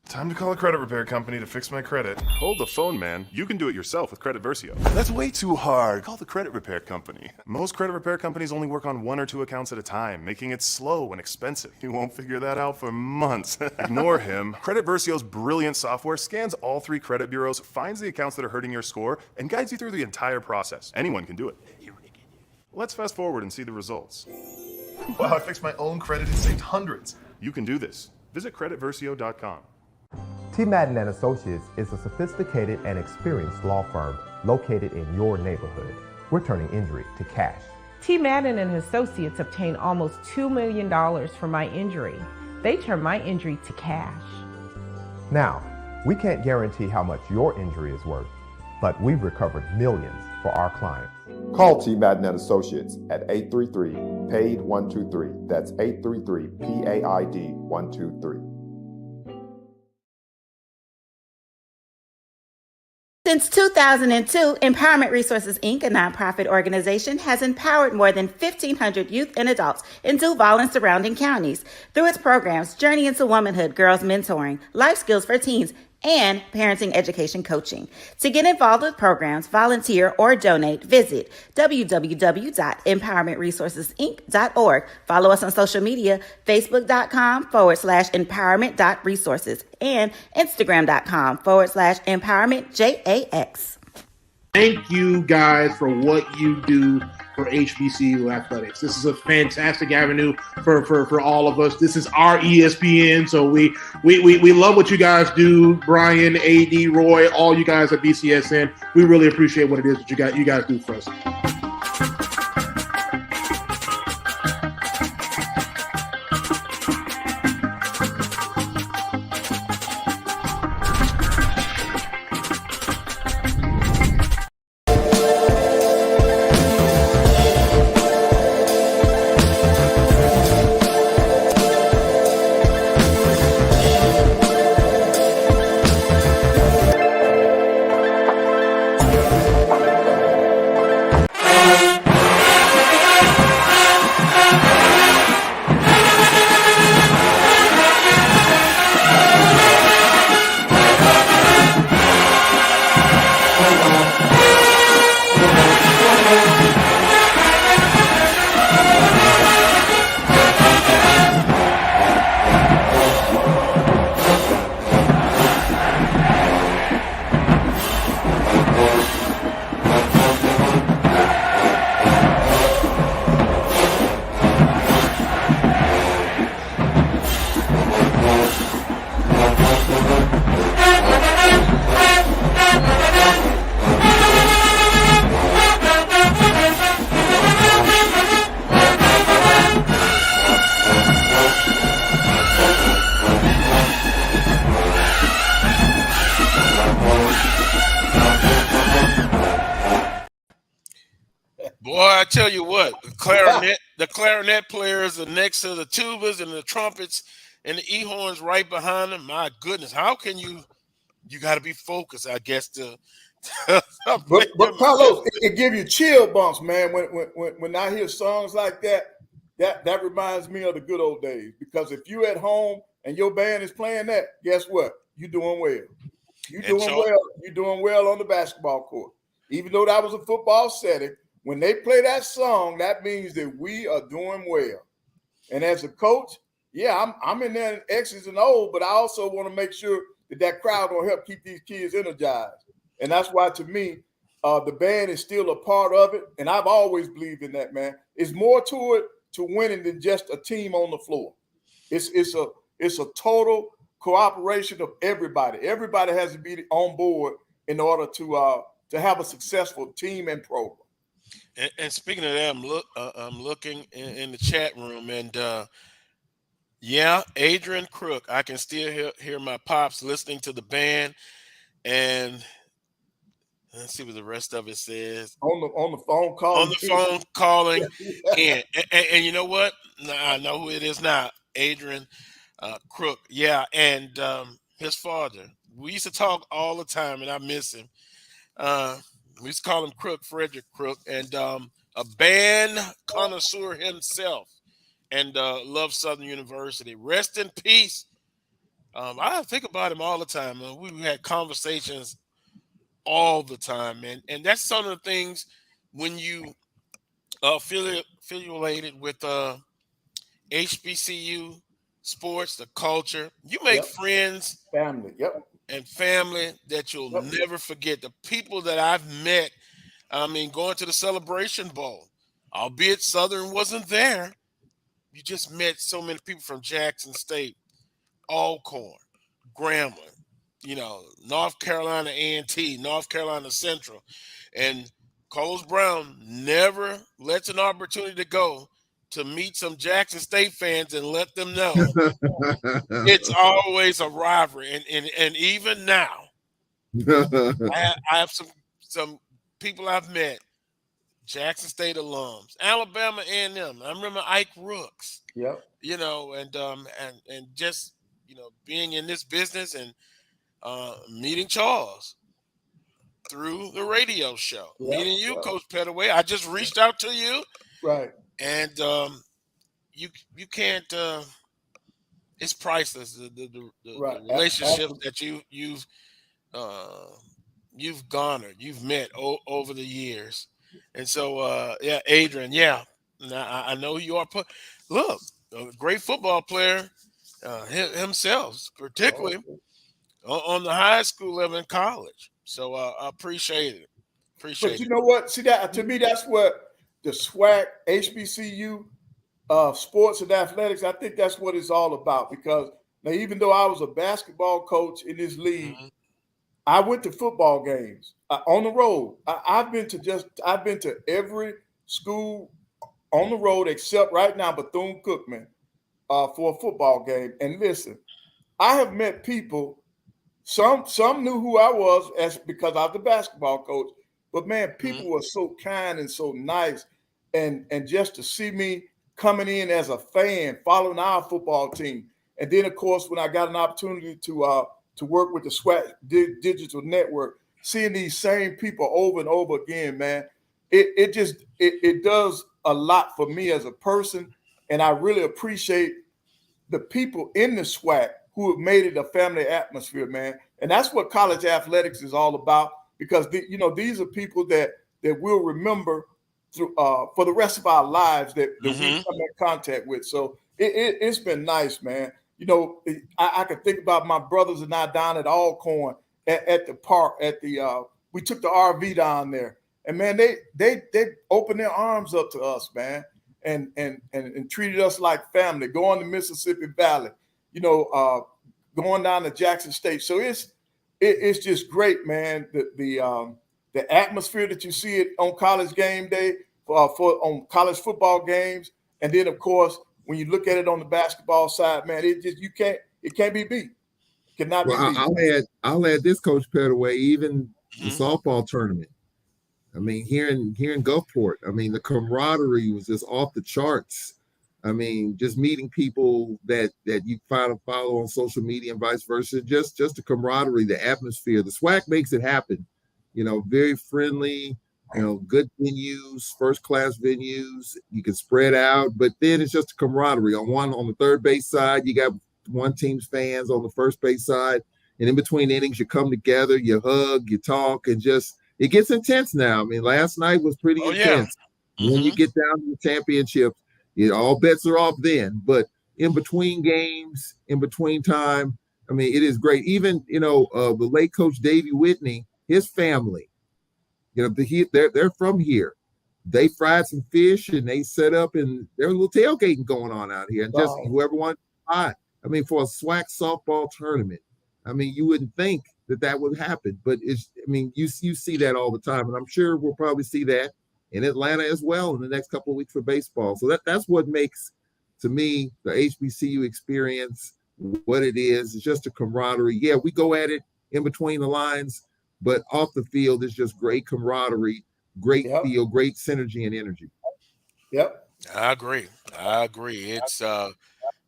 Time to call a credit repair company to fix my credit. Hold the phone, man. You can do it yourself with Credit Versio. That's way too hard. Call the credit repair company. Most credit repair companies only work on 1 or 2 accounts at a time, making it slow and expensive. You won't figure that out for months. Ignore him. Credit Versio's brilliant software scans all 3 credit bureaus, finds the accounts that are hurting your score, and guides you through the entire process. Anyone can do it. Let's fast forward and see the results. Wow, I fixed my own credit and saved hundreds. You can do this. Visit creditversio.com. T. Madden and Associates is a sophisticated and experienced law firm located in your neighborhood. We're turning injury to cash. T. Madden and Associates obtained almost $2 million for my injury. They turned my injury to cash. Now, we can't guarantee how much your injury is worth, but we've recovered millions for our clients. Call T. Madden and Associates at 833-PAID-123. That's 833-PAID-123. Since 2002, Empowerment Resources, Inc., a nonprofit organization, has empowered more than 1,500 youth and adults in Duval and surrounding counties. Through its programs, Journey into Womanhood, Girls Mentoring, Life Skills for Teens, and Parenting Education Coaching. To get involved with programs, volunteer, or donate, visit www.empowermentresourcesinc.org. Follow us on social media, facebook.com/empowerment.resources and instagram.com/empowermentjax. Thank you guys for what you do for HBCU athletics. This is a fantastic avenue for all of us. This is our ESPN, so we love what you guys do. Brian, AD, Roy, all you guys at BCSN. We really appreciate what it is that you guys do for us. Boy, I tell you what, the clarinet players are next to the tubas and the trumpets and the e-horns right behind them. My goodness, how can you got to be focused, I guess, to but Carlos, it give you chill bumps, man. When I hear songs like that reminds me of the good old days. Because if you at home and your band is playing that, guess what? You're doing well. You're doing well on the basketball court. Even though that was a football setting, when they play that song, that means that we are doing well. And as a coach, yeah, I'm in there in X's and O's, but I also want to make sure that crowd will help keep these kids energized. And that's why, to me, the band is still a part of it. And I've always believed in that, man. It's more to it to winning than just a team on the floor. It's a total cooperation of everybody. Everybody has to be on board in order to have a successful team and program. And speaking of that, I'm looking in the chat room, and yeah, Adrian Crook. I can still hear my pops listening to the band, and let's see what the rest of it says. On the phone calling. On the phone calling in, and you know what? I know who it is now. Adrian Crook. Yeah, and his father. We used to talk all the time, and I miss him. We used to call him Crook, Frederick Crook, and a band connoisseur himself, and loved Southern University. Rest in peace. I think about him all the time. We had conversations all the time, and that's some of the things when you affiliated with HBCU sports, the culture. You make friends, family. Yep. And family that you'll never forget. The people that I've met, I mean, going to the Celebration Bowl, albeit Southern wasn't there, you just met so many people from Jackson State, Alcorn, Grambling, North Carolina A&T, North Carolina Central, and Carlos Brown never lets an opportunity to go to meet some Jackson State fans and let them know it's always a rivalry. And even now, I have some people I've met, Jackson State alums, Alabama A&M. I remember Ike Rooks. Yep. And just being in this business and meeting Charles through the radio show, meeting you, Coach Pettaway. I just reached out to you, right? And you can't. It's priceless. The relationships that you've garnered, you've met over the years, and so Adrian, I know you are. Look, a great football player himself, particularly on the high school level in college. So I appreciate it. But you know what? See, that to me, that's what the SWAC, HBCU, sports and athletics, I think that's what it's all about. Because now, even though I was a basketball coach in this league, I went to football games on the road. I've been to every school on the road except right now Bethune-Cookman for a football game. And listen, I have met people. Some knew who I was because I was the basketball coach. But man, people were so kind and so nice, and just to see me coming in as a fan, following our football team, and then of course when I got an opportunity to work with the SWAT Digital Network, seeing these same people over and over again, man, it does a lot for me as a person, and I really appreciate the people in the SWAT who have made it a family atmosphere, man, and that's what college athletics is all about. Because these are people that we'll remember through for the rest of our lives that we come in contact with. So it's been nice, man. I could think about my brothers and I down at Alcorn at the park we took the RV down there, and man, they opened their arms up to us, man, and treated us like family. Going to Mississippi Valley, going down to Jackson State. So it's just great, man. The atmosphere that you see it on college game day on college football games, and then of course when you look at it on the basketball side, man, it can't be beat. Cannot be beat. I'll add this, Coach Pettaway, even the softball tournament. I mean, here in Gulfport, I mean, the camaraderie was just off the charts. I mean, just meeting people that you follow on social media and vice versa, just the camaraderie, the atmosphere. The SWAC makes it happen. Very friendly, good venues, first-class venues. You can spread out, but then it's just a camaraderie. On the third base side, you got one team's fans. On the first base side, and in between innings, you come together, you hug, you talk, and just it gets intense now. I mean, last night was pretty intense. When you get down to the championships, all bets are off then, but in between games, in between time, I mean, it is great. Even, the late Coach Davey Whitney, his family, they're from here. They fried some fish and they set up, and there was a little tailgating going on out here. And just whoever wanted to buy. I mean, for a SWAC softball tournament, I mean, you wouldn't think that would happen, but you see that all the time. And I'm sure we'll probably see that in Atlanta as well in the next couple of weeks for baseball. So that's what makes, to me, the HBCU experience what it is. It's just a camaraderie. Yeah, we go at it in between the lines, but off the field, it's just great camaraderie, great feel, great synergy and energy. Yep. I agree. It's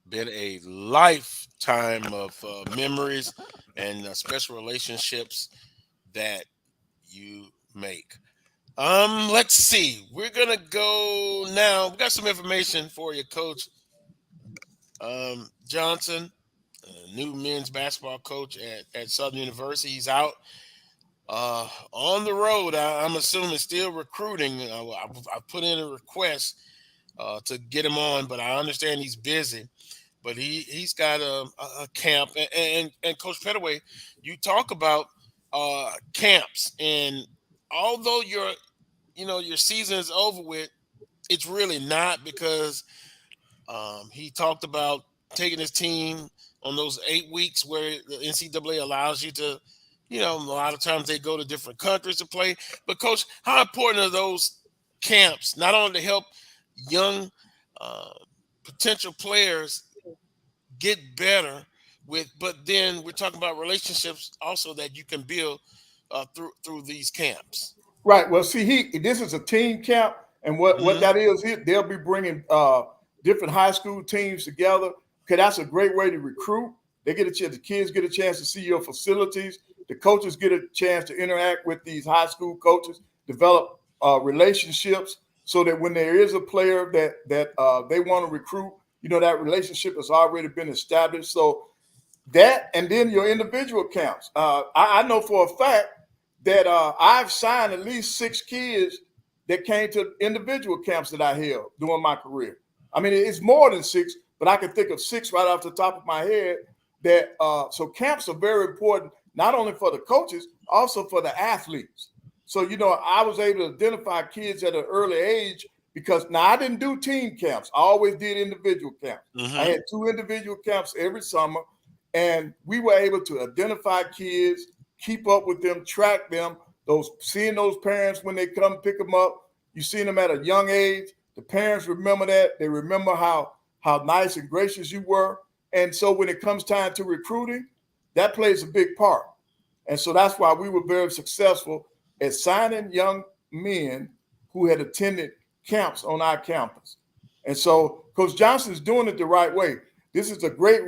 been a lifetime of memories and special relationships that you make. Let's see. We're gonna go now. We got some information for you, Coach Johnson, new men's basketball coach at Southern University. He's out on the road. I'm assuming still recruiting. I put in a request to get him on, but I understand he's busy. But he's got a camp, and Coach Pettaway, you talk about camps, and although your season is over with, it's really not, because he talked about taking his team on those 8 weeks where the NCAA allows you to, a lot of times they go to different countries to play. But Coach, how important are those camps, not only to help young potential players get better but then we're talking about relationships also that you can build through these camps. Right. Well, see, this is a team camp, and what that is, they'll be bringing different high school teams together. Okay, that's a great way to recruit. They get a chance. The kids get a chance to see your facilities. The coaches get a chance to interact with these high school coaches, develop relationships, so that when there is a player that they want to recruit, that relationship has already been established. So that, and then your individual camps. I know for a fact that I've signed at least 6 kids that came to individual camps that I held during my career. I mean, it's more than 6, but I can think of 6 right off the top of my head. That so camps are very important, not only for the coaches, also for the athletes. So, I was able to identify kids at an early age because now I didn't do team camps. I always did individual camps. I had 2 individual camps every summer, and we were able to identify kids, keep up with them, track them, seeing those parents when they come pick them up. You see them at a young age. The parents remember that. They remember how nice and gracious you were. And so when it comes time to recruiting, that plays a big part. And so that's why we were very successful at signing young men who had attended camps on our campus. And so Coach Johnson is doing it the right way. This is a great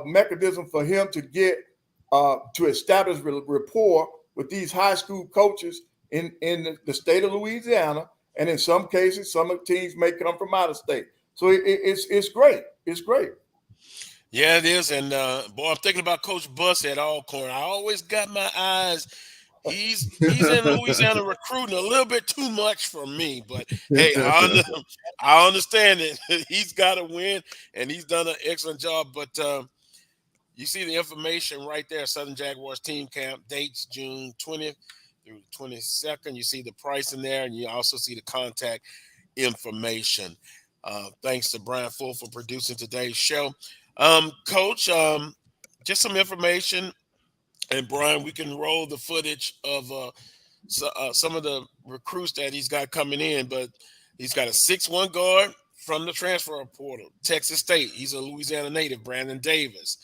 mechanism for him to get to establish rapport with these high school coaches in the state of Louisiana. And in some cases, some of the teams may come from out of state. So it's great. It's great. Yeah, it is. And boy, I'm thinking about Coach Buss at Alcorn. I always got my eyes. He's in Louisiana recruiting a little bit too much for me, but hey, I understand it. He's got to win, and he's done an excellent job. But you see the information right there: Southern Jaguars team camp dates June 20th through 22nd. You see the price in there, and you also see the contact information. Thanks to Brian Full for producing today's show. Coach, just some information. And Brian, we can roll the footage of some of the recruits that he's got coming in, but he's got a 6'1" guard from the transfer portal, Texas State. He's a Louisiana native, Brandon Davis.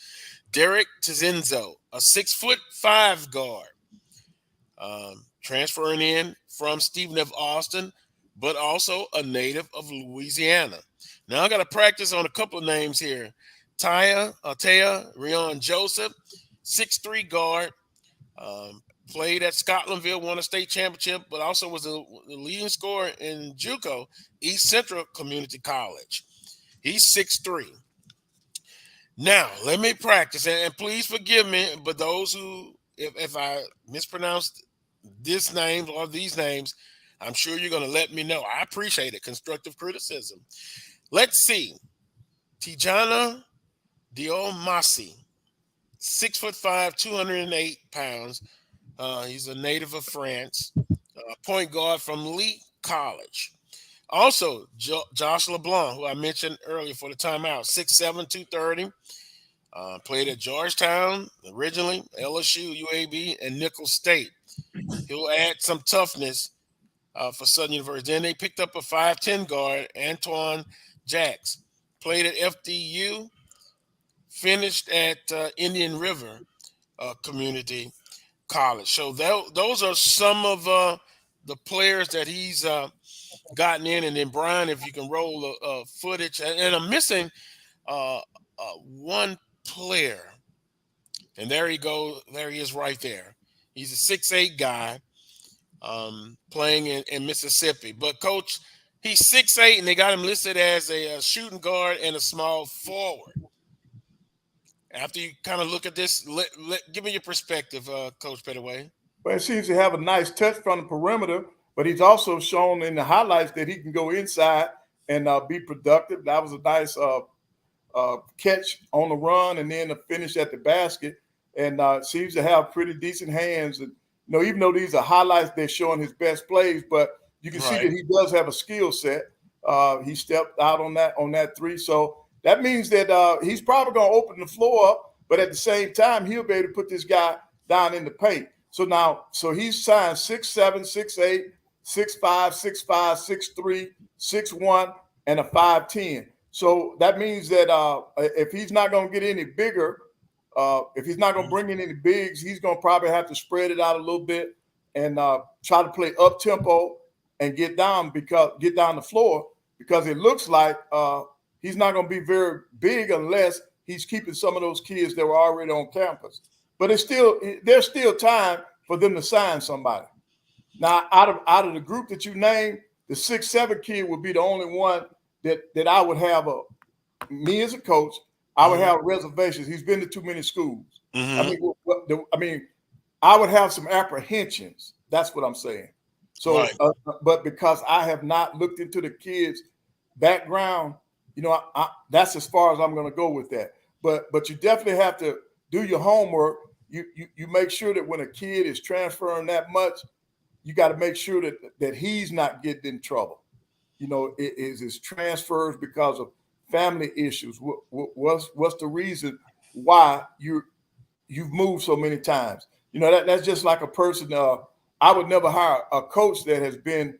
Derek Tizenzo, a 6'5" guard, transferring in from Stephen F. Austin, but also a native of Louisiana. Now I got to practice on a couple of names here. Taya Rion Joseph, 6'3" guard, played at Scotlandville, won a state championship, but also was the leading scorer in JUCO, East Central Community College. He's 6'3". Now, let me practice, and please forgive me, but those who, if I mispronounced this name or these names, I'm sure you're going to let me know. I appreciate it, constructive criticism. Let's see. Tijana Diomasi, 6'5", 208 pounds. He's a native of France. Point guard from Lee College. Also, Josh LeBlanc, who I mentioned earlier for the timeout, 6'7", 230. Played at Georgetown originally, LSU, UAB, and Nicholls State. He'll add some toughness for Southern University. Then they picked up a 5'10" guard, Antoine Jacks. Played at FDU, finished at Indian River Community College. So those are some of the players that he's gotten in. And then, Brian, if you can roll footage. And I'm missing one player. And there he goes. There he is right there. He's a 6'8" guy playing in Mississippi. But, Coach, he's 6'8", and they got him listed as a shooting guard and a small forward. After you kind of look at this, give me your perspective, Coach Pettaway. Well, he seems to have a nice touch from the perimeter, but he's also shown in the highlights that he can go inside and be productive. That was a nice catch on the run and then a finish at the basket, and seems to have pretty decent hands. And even though these are highlights, they're showing his best plays, but you can see that he does have a skill set. He stepped out on that three, so that means that he's probably going to open the floor up but at the same time, he'll be able to put this guy down in the paint. So he's signed 6'7", 6'8", 6'5", 6'5", 6'3", 6'1", and a 5'10". So that means that if he's not going to get any bigger, if he's not going to bring in any bigs, he's going to probably have to spread it out a little bit and try to play up tempo and get down the floor, because it looks like he's not going to be very big unless he's keeping some of those kids that were already on campus. But there's still time for them to sign somebody. Now, out of the group that you named, the 6'7" kid would be the only one that I would have me as a coach, I would have reservations. He's been to too many schools. I mean, I would have some apprehensions. That's what I'm saying. So, Right. But because I have not looked into the kid's background, that's as far as I'm going to go with that. But you definitely have to do your homework. You make sure that when a kid is transferring that much, you got to make sure that he's not getting in trouble. Is his transfers because of family issues? What's the reason why you've moved so many times? That's just like a person. I would never hire a coach that has been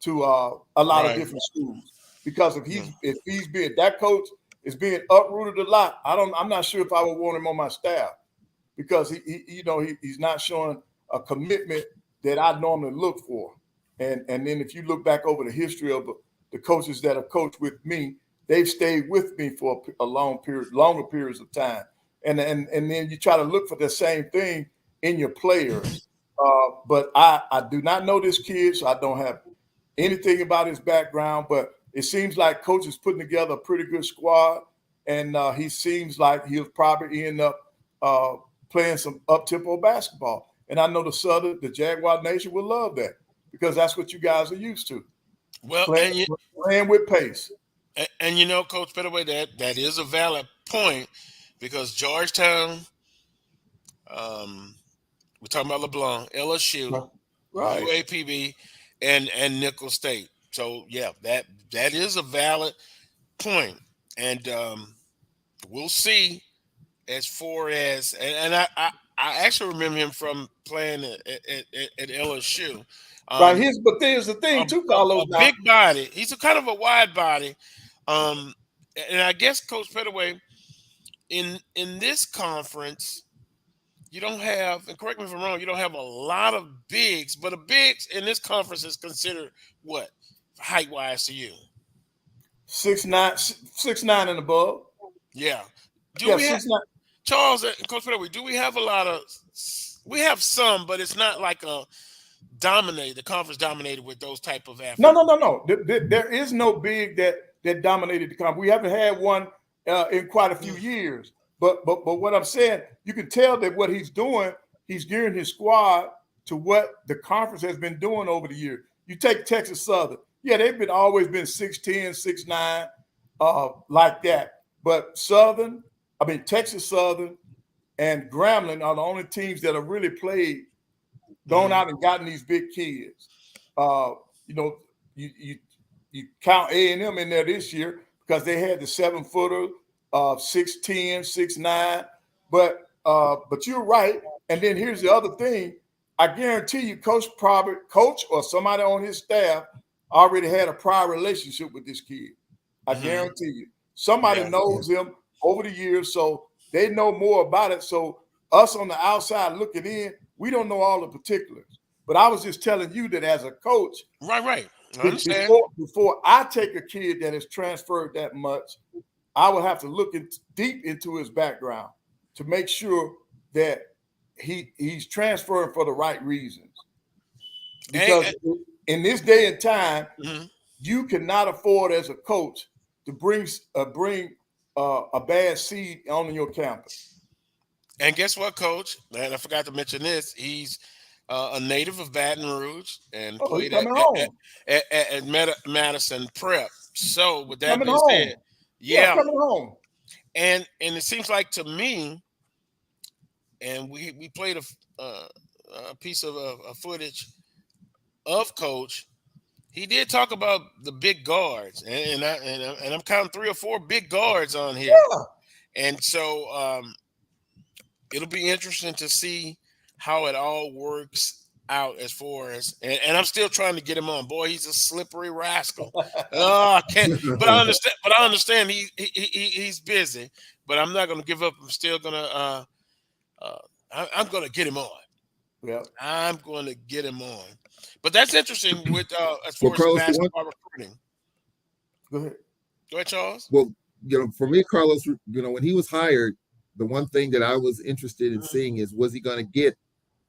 to a lot of different schools, because if that coach is being uprooted a lot, I'm not sure if I would want him on my staff, because he's not showing a commitment that I normally look for. And then if you look back over the history of the coaches that have coached with me, they've stayed with me for longer periods of time. And then you try to look for the same thing in your players. But I do not know this kid, so I don't have anything about his background. But it seems like coach is putting together a pretty good squad, and he seems like he'll probably end up playing some up-tempo basketball. And I know the Jaguar Nation will love that, because that's what you guys are used to. Well, playing with pace. And Coach Pettaway, that is a valid point, because Georgetown, we're talking about LeBlanc, LSU, right, UAPB, and Nicholls State. So yeah, that is a valid point, and we'll see as far as and I actually remember him from playing at LSU. But there's the thing too, Carlos. A big body. He's a kind of a wide body. And I guess Coach Pettaway, in this conference, you don't have, and correct me if I'm wrong, you don't have a lot of bigs, but a bigs in this conference is considered what, height-wise to you? 6'9" and above. Yeah. We have, Charles and Coach Pettaway, do we have a lot of? We have some, but it's not like the conference dominated with those type of athletes. No. There is no big that dominated the conference. We haven't had one in quite a few years. But what I'm saying, you can tell that what he's doing, he's gearing his squad to what the conference has been doing over the years. You take Texas Southern. Yeah, they've always been 6'10", 6'9", like that. But Texas Southern and Grambling are the only teams that have really gone out and gotten these big kids. You count A&M in there this year because they had the 7-footer, 6'10", 6'9". But you're right. And then here's the other thing. I guarantee you, coach or somebody on his staff already had a prior relationship with this kid. I guarantee you. Somebody knows him over the years, so they know more about it. So us on the outside looking in, we don't know all the particulars. But I was just telling you that as a coach, right. I understand. Before I take a kid that has transferred that much, I would have to look deep into his background to make sure that he's transferring for the right reasons. Because in this day and time, you cannot afford as a coach to bring a bad seed on your campus. And guess what, Coach? And I forgot to mention this. He's a native of Baton Rouge and played at Madison Prep. So with that being said, coming home. And it seems like to me, and we played a piece of footage of Coach. He did talk about the big guards, and I'm counting 3 or 4 big guards on here. Yeah. And so it'll be interesting to see how it all works out as far as, and I'm still trying to get him on. Boy, he's a slippery rascal. Oh, I can't. But I understand. But I understand he's busy. But I'm not going to give up. I'm still going to. I'm going to get him on. Yeah, I'm going to get him on. But that's interesting with as far Well, Carlos, as basketball recruiting. Go ahead. Go ahead, Charles. Well, for me, Carlos, when he was hired, the one thing that I was interested in seeing is, was he going to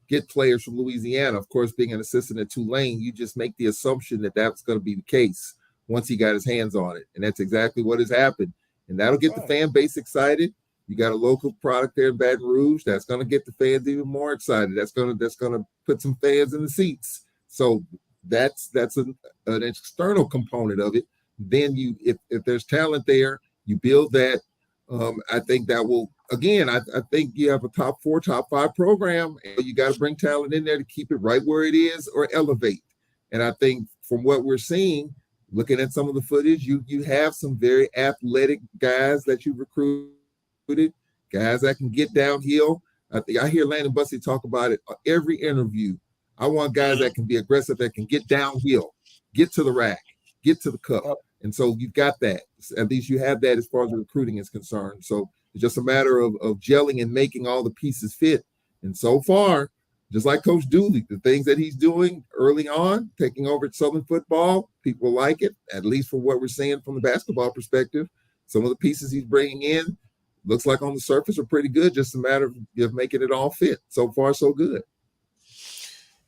get players from Louisiana? Of course, being an assistant at Tulane, you just make the assumption that that's going to be the case once he got his hands on it. And that's exactly what has happened. And that'll get the fan base excited. You got a local product there in Baton Rouge. That's going to get the fans even more excited. That's going to put some fans in the seats. So that's an external component of it. Then if there's talent there, you build that. I think that will, again, I think you have a top 4, top 5 program, and you got to bring talent in there to keep it right where it is or elevate. And I think from what we're seeing, looking at some of the footage, you have some very athletic guys that you recruited, guys that can get downhill. I hear Landon Bussey talk about it every interview. I want guys that can be aggressive, that can get downhill, get to the rack, get to the cup. And so you've got that. At least you have that as far as the recruiting is concerned. So it's just a matter of gelling and making all the pieces fit. And so far, just like Coach Dooley, the things that he's doing early on, taking over at Southern football, people like it, at least from what we're seeing from the basketball perspective. Some of the pieces he's bringing in, looks like on the surface are pretty good. Just a matter of making it all fit. So far, so good.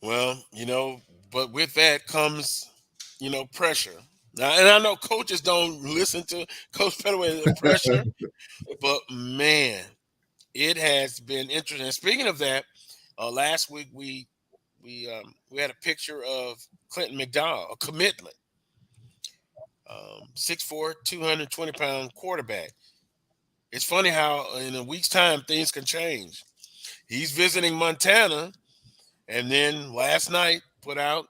Well, but with that comes, pressure. Now, and I know coaches don't listen to Coach Pettaway, the pressure, but man, it has been interesting. Speaking of that, last week we had a picture of Clinton McDowell, a commitment, 6'4", 220-pound quarterback. It's funny how in a week's time things can change. He's visiting Montana, and then last night put out,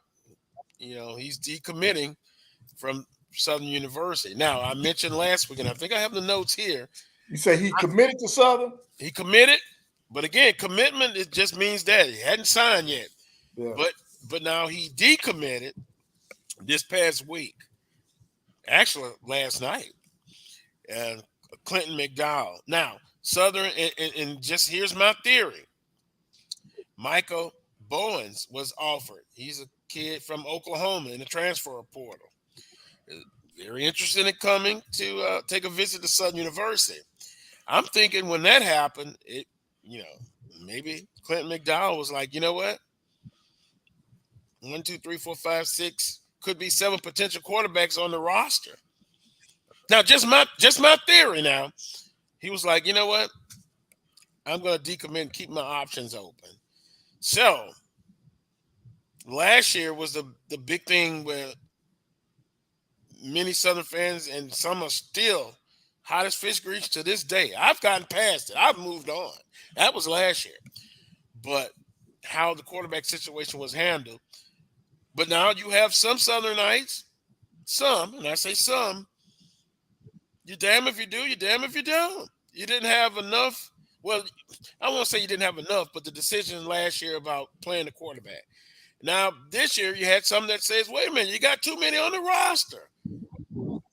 he's decommitting from Southern University. Now, I mentioned last week, and I think I have the notes here. You say he committed to Southern? He committed, but again, commitment, it just means that he hadn't signed yet. Yeah. But now he decommitted this past week. Actually, last night. And Clinton McDowell. Now, Southern, and just here's my theory. Michael Bowens was offered. He's a kid from Oklahoma in the transfer portal. Very interested in coming to take a visit to Southern University. I'm thinking when that happened, maybe Clinton McDowell was like, you know what? 1, 2, 3, 4, 5, 6 could be 7 potential quarterbacks on the roster. Now, just my theory. Now, he was like, you know what? I'm going to decommit and keep my options open. So last year was the big thing where many Southern fans, and some are still hot as fish grease to this day. I've gotten past it. I've moved on. That was last year. But how the quarterback situation was handled. But now you have some Southernites, and I say some, you're damn if you do, you're damn if you don't. You didn't have enough. Well, I won't say you didn't have enough, but the decision last year about playing the quarterback. Now, this year, you had some that says, wait a minute, you got too many on the roster.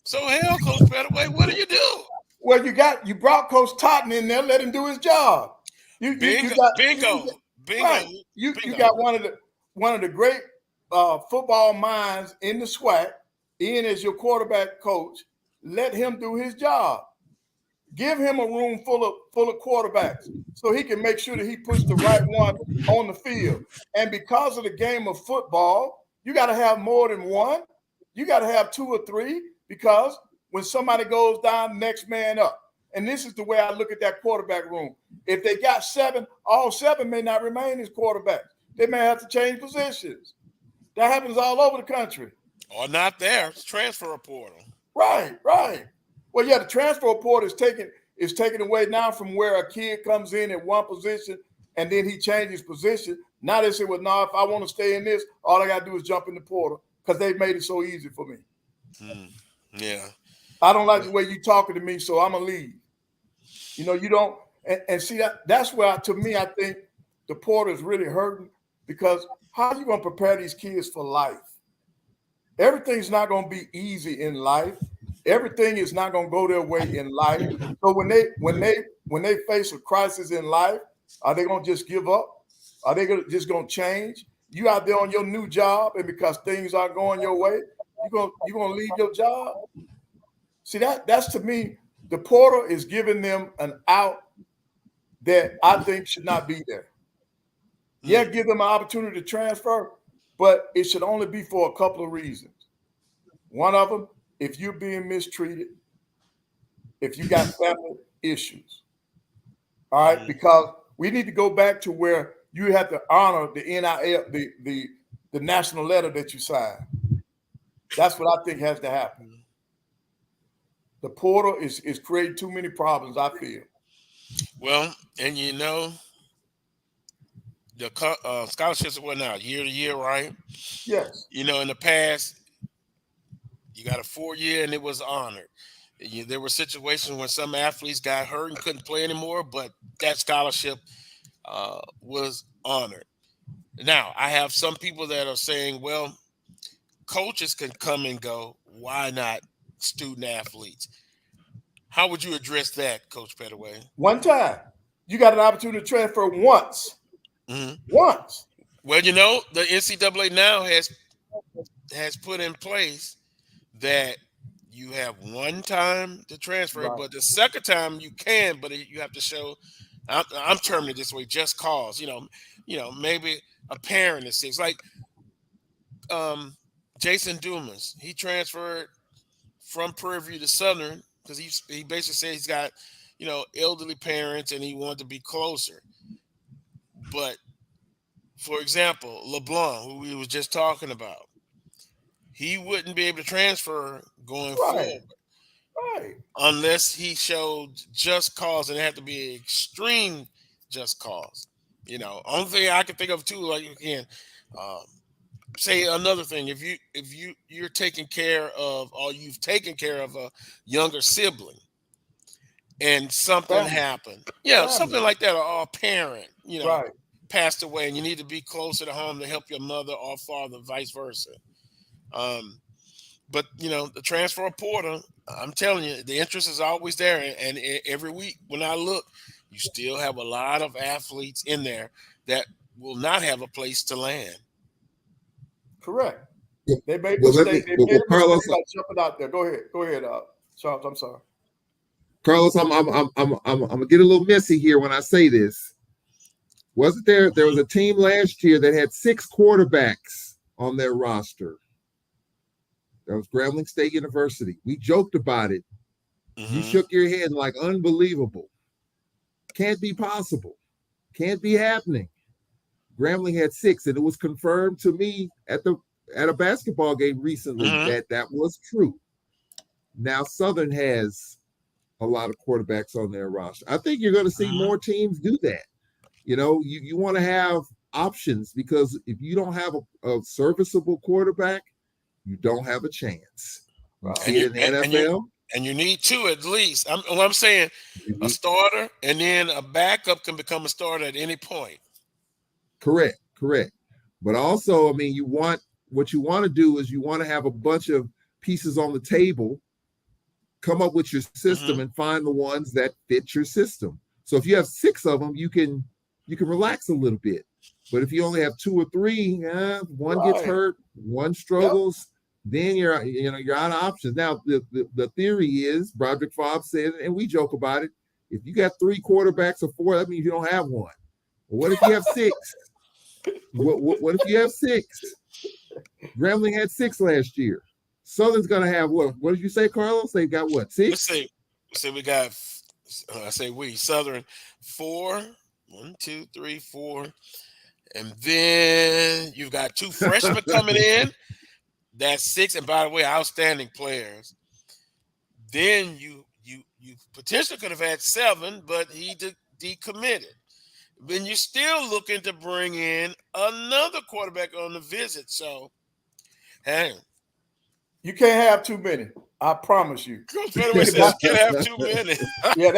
So, hell, Coach Pettaway, what do you do? Well, you brought Coach Totten in there, let him do his job. Bingo. Right. You got one of the great football minds in the SWAC, Ian as your quarterback coach. Let him do his job. Give him a room full of quarterbacks so he can make sure that he puts the right one on the field. And because of the game of football, you got to have more than one. You got to have 2 or 3, because when somebody goes down, next man up. And this is the way I look at that quarterback room. If they got 7, all 7 may not remain as quarterbacks. They may have to change positions. That happens all over the country. Or not there. It's transfer portal. Right. Well, yeah, the transfer portal is taken away now from where a kid comes in at one position and then he changes position. Now they say, well, no, if I want to stay in this, all I got to do is jump in the portal because they've made it so easy for me. Yeah. I don't like the way you talking to me, so I'm going to leave. You don't, And see that's where to me I think the portal is really hurting, because how are you going to prepare these kids for life? Everything's not going to be easy in life. Everything is not going to go their way in life. So when they face a crisis in life, are they going to just give up? Are they just going to change? You out there on your new job, and because things aren't going your way, you're going to leave your job? See, that's to me, the portal is giving them an out that I think should not be there. Yeah, give them an opportunity to transfer, but it should only be for a couple of reasons. One of them, if you're being mistreated, if you got family issues, all right, because we need to go back to where you have to honor the NIL, the national letter that you signed. That's what I think has to happen. The portal is creating too many problems, I feel. Well, and you know, the scholarships went out year to year, right? Yes. You know, in the past, you got a 4-year and it was honored. There were situations when some athletes got hurt and couldn't play anymore, but that scholarship was honored. Now, I have some people that are saying, well, coaches can come and go. Why not student athletes? How would you address that, Coach Pettaway? One time. You got an opportunity to transfer once. Once. Well, you know, the NCAA now has put in place that you have one time to transfer, but the second time you can, but you have to show. I'm terming it this way: just cause. You know, maybe a parent is sick. Like Jason Dumas, he transferred from Prairie View to Southern because he basically said he's got, you know, elderly parents and he wanted to be closer. But for example, LeBlanc, who we was just talking about, he wouldn't be able to transfer going forward. Right. Unless he showed just cause, and it had to be extreme just cause. You know, only thing I can think of too, like again, say another thing. If you're taking care of, or you've taken care of a younger sibling, and something happened, something like that, or a parent, you know, passed away, and you need to be closer to home to help your mother or father, vice versa. But you know, the transfer portal, I'm telling you, the interest is always there, and every week when I look, you still have a lot of athletes in there that will not have a place to land. Correct. They made a mistake. They made a mistake by jumping out there. Go ahead, Charles. I'm sorry. Carlos, I'm gonna get a little messy here when I say this. Wasn't there was a team last year that had 6 quarterbacks on their roster? That was Grambling State University. We joked about it. You shook your head like unbelievable. Can't be possible. Can't be happening. Grambling had 6, and it was confirmed to me at a basketball game recently that was true. Now Southern has a lot of quarterbacks on their roster. I think you're going to see more teams do that. You know, you want to have options, because if you don't have a serviceable quarterback, you don't have a chance. See it in the NFL. And you need 2 at least. I'm saying a starter, and then a backup can become a starter at any point. Correct. But also, I mean, what you want to do is you want to have a bunch of pieces on the table, come up with your system, and find the ones that fit your system. So if you have 6 of them, you can relax a little bit. But if you only have 2 or 3, one gets hurt, one struggles, then you're out of options. Now the theory is, Broderick Fobb said, and we joke about it, if you got 3 quarterbacks or 4, that means you don't have one. Well, what if you have 6? What if you have 6? Grambling had 6 last year. Southern's gonna have what? What did you say, Carlos? They got what? 6? Let's say we got. Southern 4. 1, 2, 3, 4, and then you've got 2 freshmen coming in. That's 6, and by the way, outstanding players. Then you potentially could have had 7, but he decommitted. Then you're still looking to bring in another quarterback on the visit. So, hey, you can't have too many. I promise you. Coach Pettaway says you can't have too many. Yeah,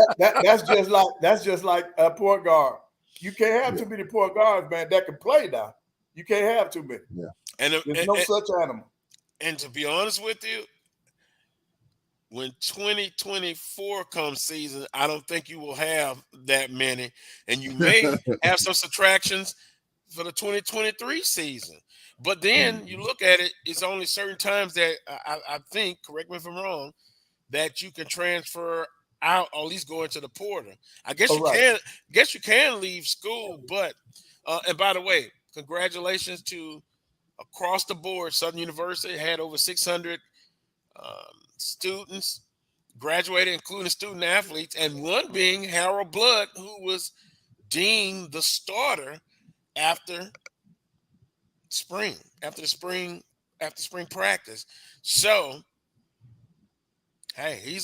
that's just like a point guard. You can't have too many point guards, man, that can play now. You can't have too many. Yeah. There's no such animal. And to be honest with you, when 2024 comes season, I don't think you will have that many. And you may have some subtractions for the 2023 season. But then you look at it, it's only certain times that I think, correct me if I'm wrong, that you can transfer out or at least go into the portal. I guess you can leave school, but and by the way, congratulations to across the board. Southern University had over 600 students graduated, including student athletes, and one being Harold Blood, who was deemed the starter after spring practice. So hey,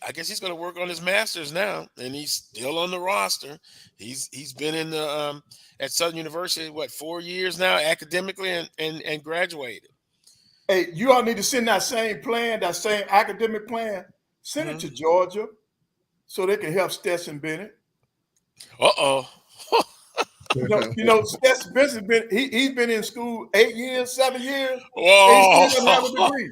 I guess he's going to work on his master's now, and he's still on the roster. He's been in the at Southern University 4 years now academically and graduated. Hey, you all need to send that same plan, that same academic plan, send it to Georgia so they can help Stetson Bennett. You know, Stetson Bennett he's been in school 8 years, 7 years. Whoa. And he still doesn't have a degree.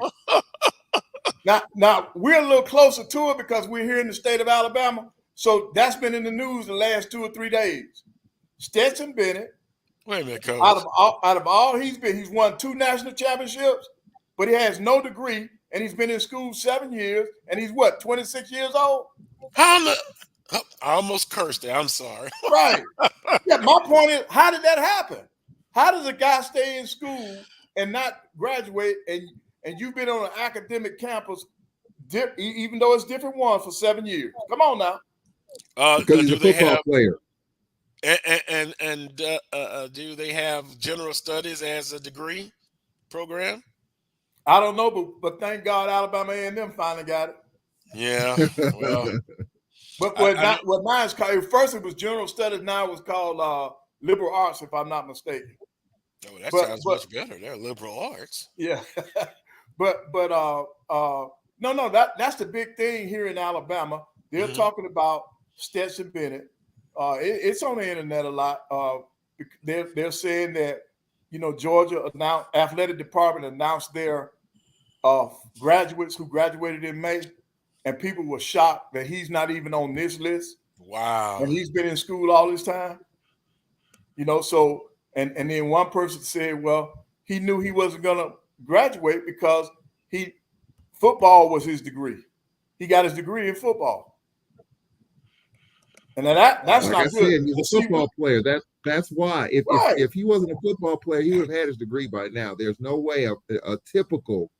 Now we're a little closer to it because we're here in the state of Alabama. So that's been in the news the last 2 or 3 days. Stetson Bennett, wait a minute, Coach. Out of all he's won 2 national championships, but he has no degree, and he's been in school 7 years, and he's 26 years old? I almost cursed there. I'm sorry. Right. Yeah, my point is, how did that happen? How does a guy stay in school and not graduate, and you've been on an academic campus, even though it's different ones, for 7 years? Come on now. Because he's a football player. And do they have general studies as a degree program? I don't know, but thank God Alabama A&M finally got it. Yeah. Well, but what mine is called, first it was general studies, now it's called liberal arts, if I'm not mistaken. Oh, that sounds much better. They're liberal arts. Yeah. but no, that's the big thing here in Alabama. They're talking about Stetson Bennett. It's on the internet a lot. They're saying that, Georgia athletic department announced their graduates who graduated in May, and people were shocked that he's not even on this list. Wow. And he's been in school all this time. So and then one person said, well, he knew he wasn't gonna graduate because football was his degree. He got his degree in football. And that's like not I good. Said, he's a football player. That's why. If he wasn't a football player, he would have had his degree by now. There's no way a typical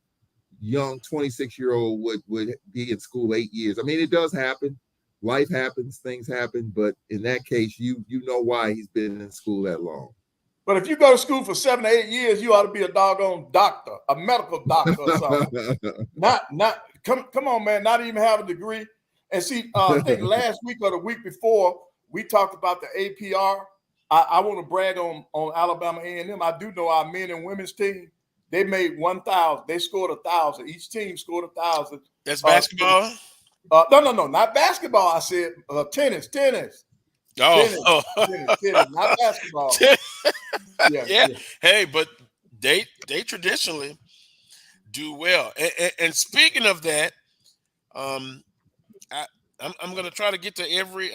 young 26-year-old would be in school 8 years. I mean, it does happen. Life happens, things happen, but in that case, you know why he's been in school that long. But if you go to school for 7 to 8 years, you ought to be a doggone doctor, a medical doctor or something. Come on, man, not even have a degree. And see, I think last week or the week before, we talked about the APR. I want to brag on Alabama A&M. I do know our men and women's team. They made 1,000. They scored 1,000. Each team scored 1,000. That's basketball? No, not basketball. I said tennis. Tennis, not basketball. Yeah. Hey, but they traditionally do well. And speaking of that, I'm going to try to get to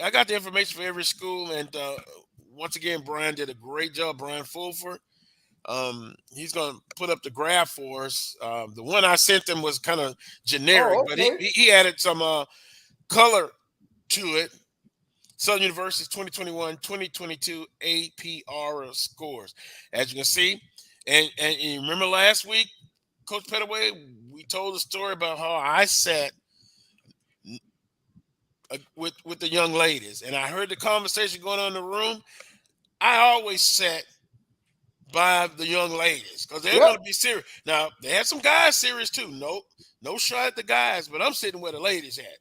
I got the information for every school, and once again, Brian did a great job. Brian Fulford. He's going to put up the graph for us. The one I sent him was kind of generic, but he added some color to it. Southern University's 2021-2022 APR scores. As you can see, and you remember last week, Coach Pettaway, we told the story about how I sat with the young ladies, and I heard the conversation going on in the room. I always sat by the young ladies because they're going to be serious. Now, they had some guys serious too. No shot at the guys, but I'm sitting where the ladies at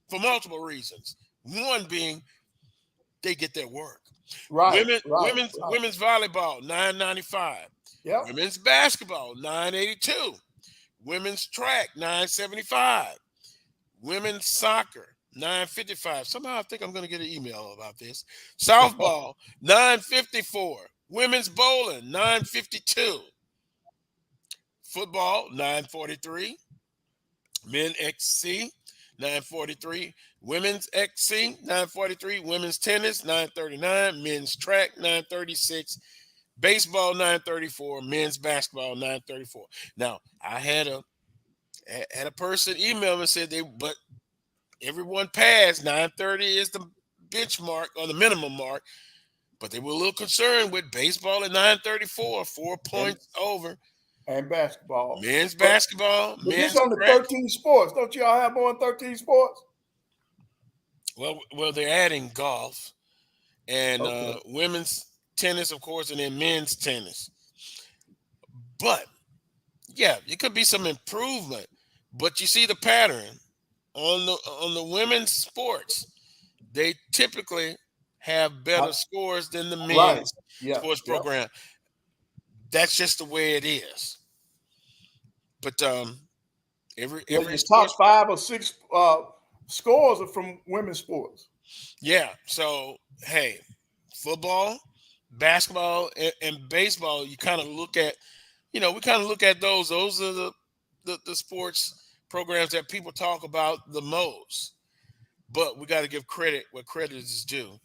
for multiple reasons. One being they get their work. Women's volleyball, $9.95. Yep. Women's basketball, $9.82. Women's track, $9.75. Women's soccer, $9.55. Somehow I think I'm going to get an email about this. Softball, $9.54. Women's bowling, $9.52. Football, $9.43. Men XC, $9.43. Women's XC, $9.43. Women's tennis, $9.39. Men's track, $9.36. Baseball, $9.34. Men's basketball, $9.34. Now, I had a person email me and said but everyone passed. $9.30 is the benchmark or the minimum mark, but they were a little concerned with baseball at $9.34, 4 points over. And basketball. Men's basketball. But men's this on the track. 13 sports. Don't y'all have more than 13 sports? Well, they're adding golf and women's tennis, of course, and then men's tennis. But yeah, it could be some improvement. But you see the pattern on the women's sports. They typically have better scores than the men's sports program. That's just the way it is. But every top 5 or 6 scores are from women's sports. Yeah. So hey, football, basketball, and baseball. You kind of look at, we kind of look at those. Those are the sports programs that people talk about the most. But we got to give credit where credit is due.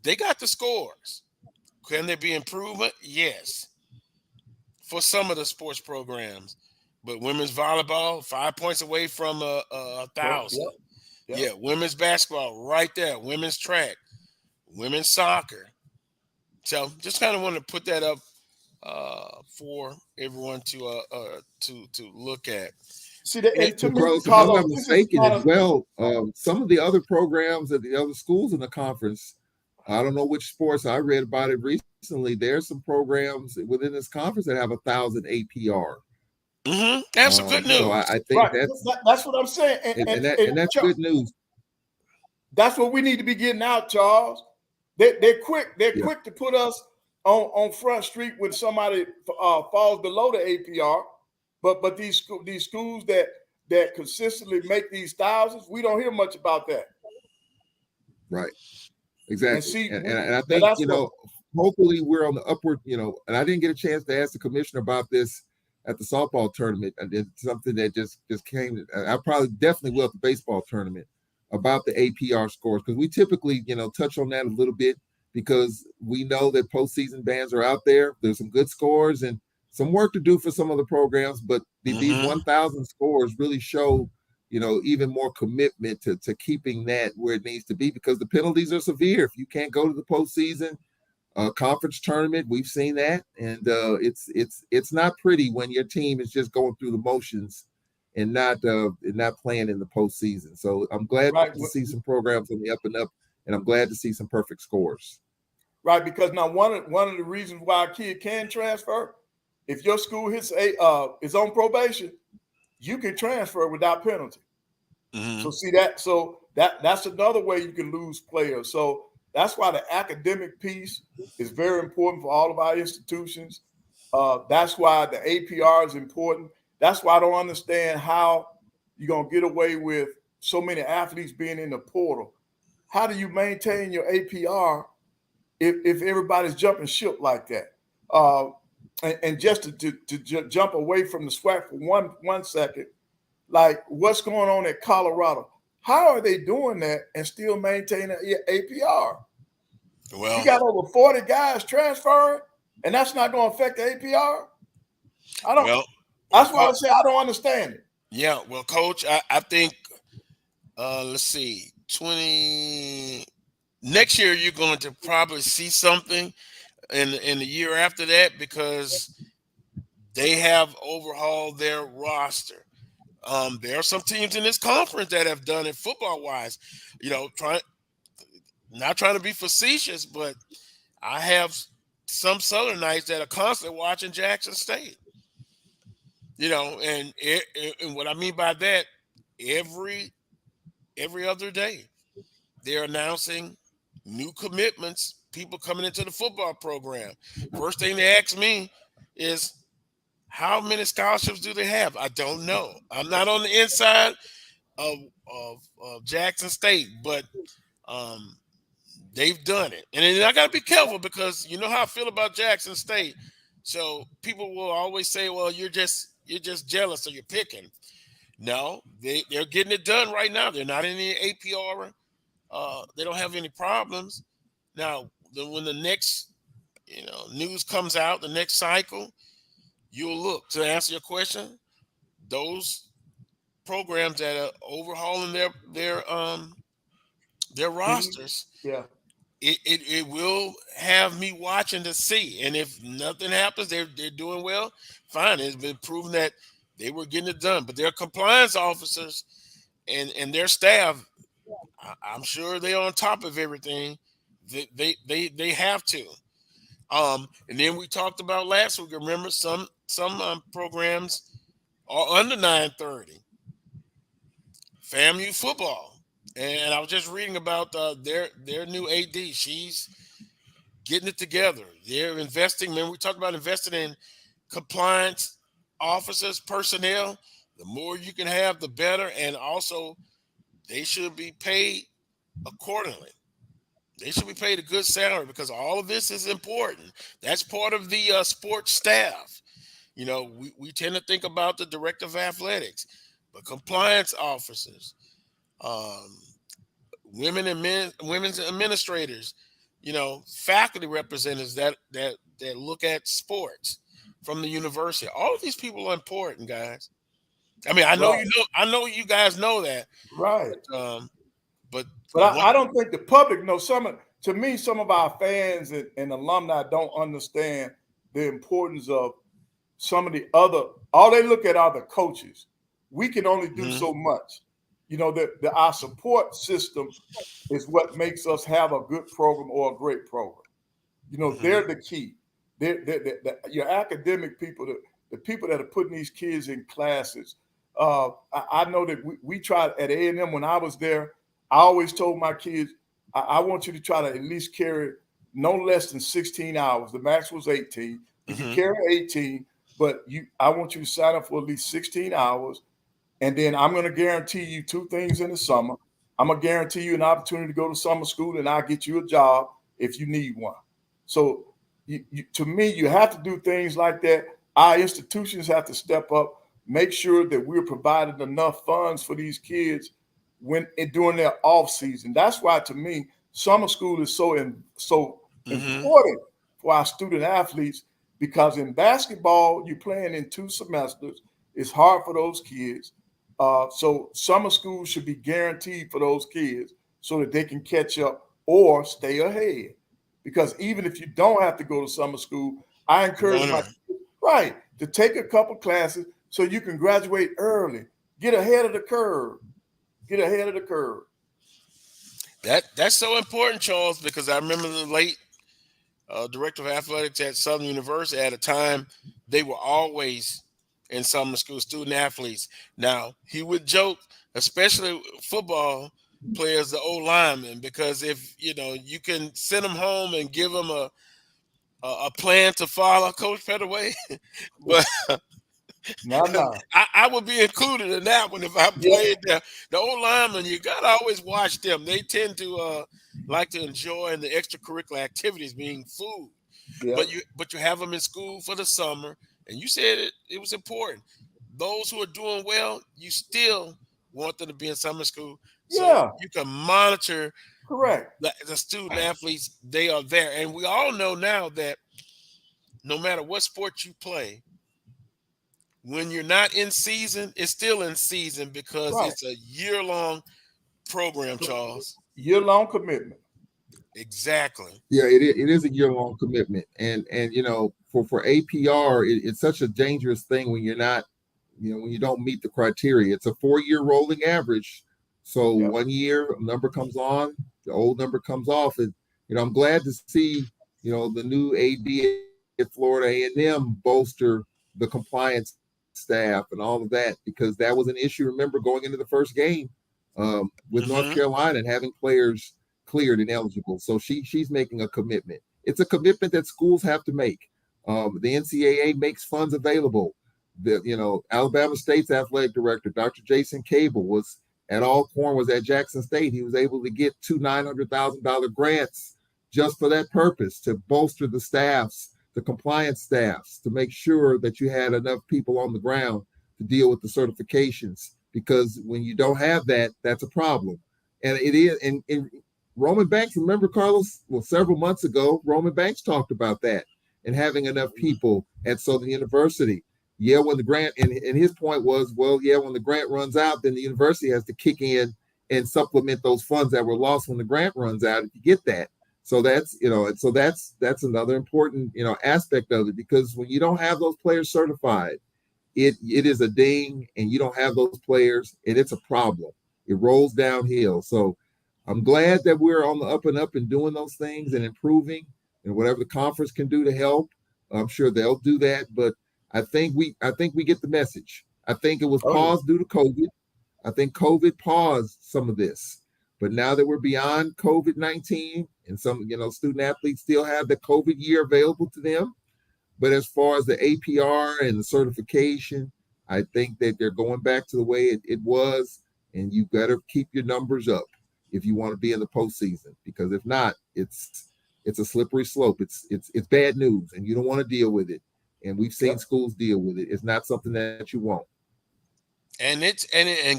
They got the scores. Can there be improvement? Yes. For some of the sports programs, but women's volleyball 5 points away from 1,000. Yeah, women's basketball right there. Women's track, women's soccer. So just kind of want to put that up for everyone to look at. See, if I'm not mistaken as well, some of the other programs at the other schools in the conference, I don't know which sports. I read about it recently. There's some programs within this conference that have 1,000 APR. Mm-hmm. That's some good news. So I think that's what I'm saying, and that's good news. That's what we need to be getting out, Charles. They're quick. They're quick to put us on Front Street when somebody falls below the APR. But these schools that consistently make these thousands, we don't hear much about that. Right. Exactly. And I think, hopefully we're on the upward, and I didn't get a chance to ask the commissioner about this at the softball tournament. And it's something that just came. I probably definitely will at the baseball tournament about the APR scores, because we typically, touch on that a little bit, because we know that postseason bands are out there. There's some good scores and some work to do for some of the programs, but these 1,000 scores really show, even more commitment to keeping that where it needs to be, because the penalties are severe. If you can't go to the postseason conference tournament, we've seen that, and it's not pretty when your team is just going through the motions and not playing in the postseason. So I'm glad to see some programs on the up and up, and I'm glad to see some perfect scores. Right, because now one of the reasons why a kid can transfer, if your school is on probation, you can transfer without penalty. Mm-hmm. So that's another way you can lose players. So that's why the academic piece is very important for all of our institutions. That's why the APR is important. That's why I don't understand how you're going to get away with so many athletes being in the portal. How do you maintain your APR if everybody's jumping ship like that? And just to jump away from the SWAC for one second, like what's going on at Colorado? How are they doing that and still maintaining APR? Well, you got over 40 guys transferring, and that's not going to affect the APR? That's why I say I don't understand it. Yeah, well, Coach, I think, let's see, next year you're going to probably see something in the year after that, because they have overhauled their roster. There are some teams in this conference that have done it football-wise. Not trying to be facetious, but I have some Southernites that are constantly watching Jackson State. And what I mean by that, every other day, they're announcing new commitments, people coming into the football program. First thing they ask me is, How many scholarships do they have? I don't know. I'm not on the inside of Jackson State, but they've done it. And then I got to be careful because you know how I feel about Jackson State. So people will always say, "Well, you're just jealous or you're picking." No, they're getting it done right now. They're not in the APR. They don't have any problems. Now, when the next news comes out, the next cycle, you'll look to answer your question. Those programs that are overhauling their rosters, yeah, it will have me watching to see. And if nothing happens, they're doing well. Fine, it's been proven that they were getting it done. But their compliance officers and their staff, I'm sure they're on top of everything. They have to. And then we talked about last week. Remember, some programs are under 930. FAMU football, and I was just reading about their new AD. She's getting it together. They're investing. Remember, we talked about investing in compliance officers, personnel. The more you can have, the better. And also, they should be paid accordingly. They should be paid a good salary because all of this is important. That's part of the sports staff. We tend to think about the director of athletics, but compliance officers, women's administrators, faculty representatives that look at sports from the university. All of these people are important, guys. I mean, I know you guys know that, right? But I don't think the public knows. To me, some of our fans and alumni don't understand the importance of some of the other. All they look at are the coaches. We can only do so much. Our support system is what makes us have a good program or a great program. They're the key. Your academic people, the people that are putting these kids in classes. I know that we tried at A&M when I was there. I always told my kids, I want you to try to at least carry no less than 16 hours. The max was 18. You can carry 18, but I want you to sign up for at least 16 hours. And then I'm going to guarantee you two things in the summer. I'm going to guarantee you an opportunity to go to summer school, and I'll get you a job if you need one. So to me, you have to do things like that. Our institutions have to step up, make sure that we're providing enough funds for these kids during their off season. That's why, to me, summer school is so important for our student athletes, because in basketball, you're playing in 2 semesters. It's hard for those kids. So summer school should be guaranteed for those kids so that they can catch up or stay ahead. Because even if you don't have to go to summer school, I encourage my kids, to take a couple classes so you can graduate early. Get ahead of the curve. That's so important, Charles, because I remember the late director of athletics at Southern University. At a time, they were always in summer school, student athletes. Now, he would joke, especially football players, the old linemen, because if you can send them home and give them a plan to follow, Coach Pettaway, but I would be included in that one if I played there. The old linemen, you gotta always watch them. They tend to like to enjoy the extracurricular activities, being food. Yeah. But you have them in school for the summer, and you said it was important. Those who are doing well, you still want them to be in summer school, so you can monitor. Correct. The student athletes, they are there, and we all know now that no matter what sport you play, when you're not in season, it's still in season because it's a year-long program, Charles. Year-long commitment. Exactly. Yeah, it is a year-long commitment, and for APR, it's such a dangerous thing when you're not, when you don't meet the criteria. It's a 4-year rolling average, so 1 year a number comes on, the old number comes off, and I'm glad to see the new AD at Florida A&M bolster the compliance staff and all of that, because that was an issue. Remember, going into the first game with North Carolina and having players cleared and eligible. So she's making a commitment. It's a commitment that schools have to make. The NCAA makes funds available Alabama State's athletic director, Dr. Jason Cable, was at Alcorn, was at Jackson State. He was able to get two $900,000 grants just for that purpose, to bolster the staffs, the compliance staffs, to make sure that you had enough people on the ground to deal with the certifications. Because when you don't have that, that's a problem. And it is, and Roman Banks, remember, Carlos, well, several months ago, Roman Banks talked about that and having enough people at Southern University. Yeah, when the grant, and his point was, well, yeah, when the grant runs out, then the university has to kick in and supplement those funds that were lost when the grant runs out, if you get that. So that's, that's another important, aspect of it, because when you don't have those players certified, it is a ding, and you don't have those players, and it's a problem. It rolls downhill. So I'm glad that we're on the up and up and doing those things and improving, and whatever the conference can do to help, I'm sure they'll do that. But I think we get the message. I think it was paused due to COVID. I think COVID paused some of this. But now that we're beyond COVID-19, and some, student athletes still have the COVID year available to them. But as far as the APR and the certification, I think that they're going back to the way it was, and you've got to keep your numbers up if you want to be in the postseason. Because if not, it's a slippery slope. It's bad news, and you don't want to deal with it. And we've seen schools deal with it. It's not something that you want. And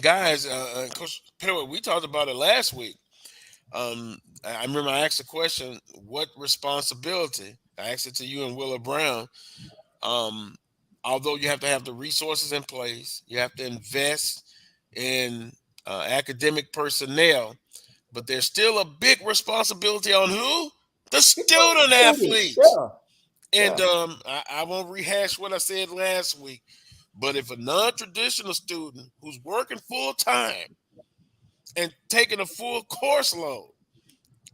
guys, Coach Pettaway, we talked about it last week. I remember I asked the question, what responsibility? I asked it to you and Willa Brown. Although you have to have the resources in place, you have to invest in academic personnel, but there's still a big responsibility on who? The student athletes. Yeah. And I won't rehash what I said last week, but if a non-traditional student who's working full-time and taking a full course load,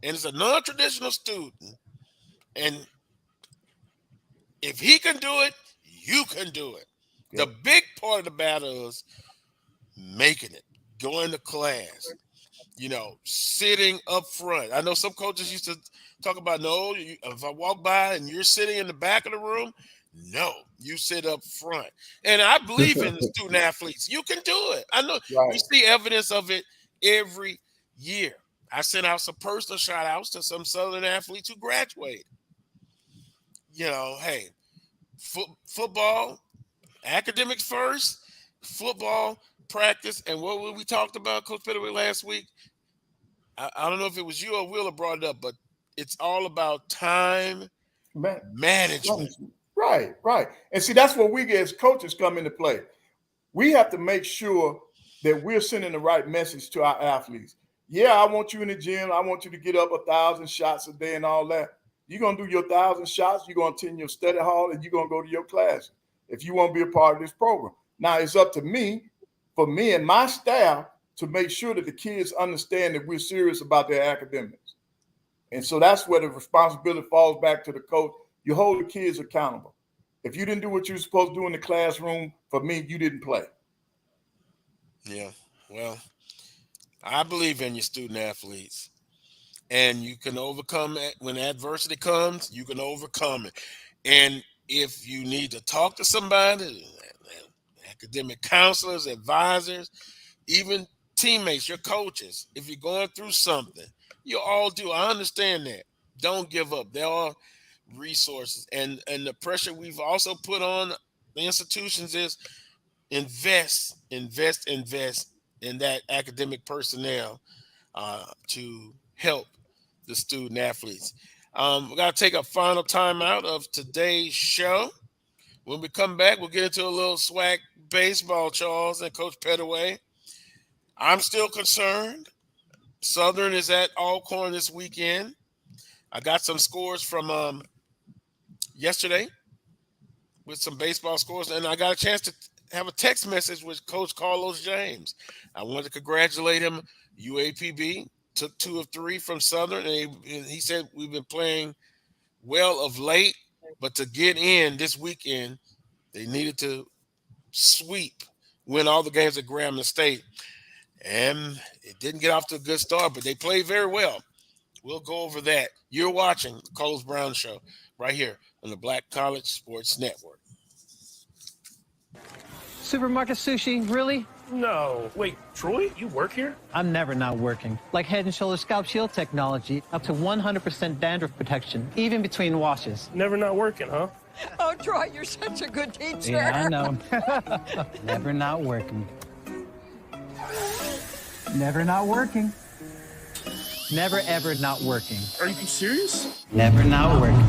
and it's a non-traditional student, and if he can do it, you can do it. The big part of the battle is making it, going to class, sitting up front. I know some coaches used to talk about, no, if I walk by and you're sitting in the back of the room, no, you sit up front. And I believe in the student athletes. You can do it. I know we see evidence of it every year. I sent out some personal shout outs to some Southern athletes who graduated. Hey, football, academics first, football, practice, and what we talked about, Coach Pettaway, last week. I don't know if it was you or Willa brought it up, but it's all about time management. Right. And see, that's where we as coaches come into play. We have to make sure that we're sending the right message to our athletes. Yeah, I want you in the gym. I want you to get up 1,000 shots a day and all that. You're going to do your 1,000 shots. You're going to attend your study hall, and you're going to go to your class if you want to be a part of this program. Now, it's up to me, for me and my staff, to make sure that the kids understand that we're serious about their academics. And so that's where the responsibility falls back to the coach. You hold the kids accountable. If you didn't do what you were supposed to do in the classroom, for me, you didn't play. Yeah, well, I believe in your student athletes. And you can overcome it. When adversity comes, you can overcome it. And if you need to talk to somebody, academic counselors, advisors, even teammates, your coaches, if you're going through something, you all do. I understand that. Don't give up. There are resources. And the pressure we've also put on the institutions is invest in that academic personnel to help the student athletes. We got to take a final time out of today's show. When we come back, we'll get into a little swag baseball, Charles and Coach Pettaway. I'm still concerned. Southern is at Alcorn this weekend. I got some scores from yesterday with some baseball scores, and I got a chance to have a text message with Coach Carlos James. I wanted to congratulate him. UAPB took 2 of 3 from Southern, and he said we've been playing well of late, but to get in this weekend, they needed to win all the games at Grambling State. And it didn't get off to a good start, but they played very well. We'll go over that. You're watching the Carlos Brown Show right here on the Black College Sports Network. Supermarket sushi, really? No. Wait, Troy, you work here? I'm never not working. Like Head & Shoulders Scalp Shield technology, up to 100% dandruff protection, even between washes. Never not working, huh? Oh, Troy, you're such a good teacher. Yeah, I know. Never not working. Never not working. Never ever not working. Are you serious? Never not working.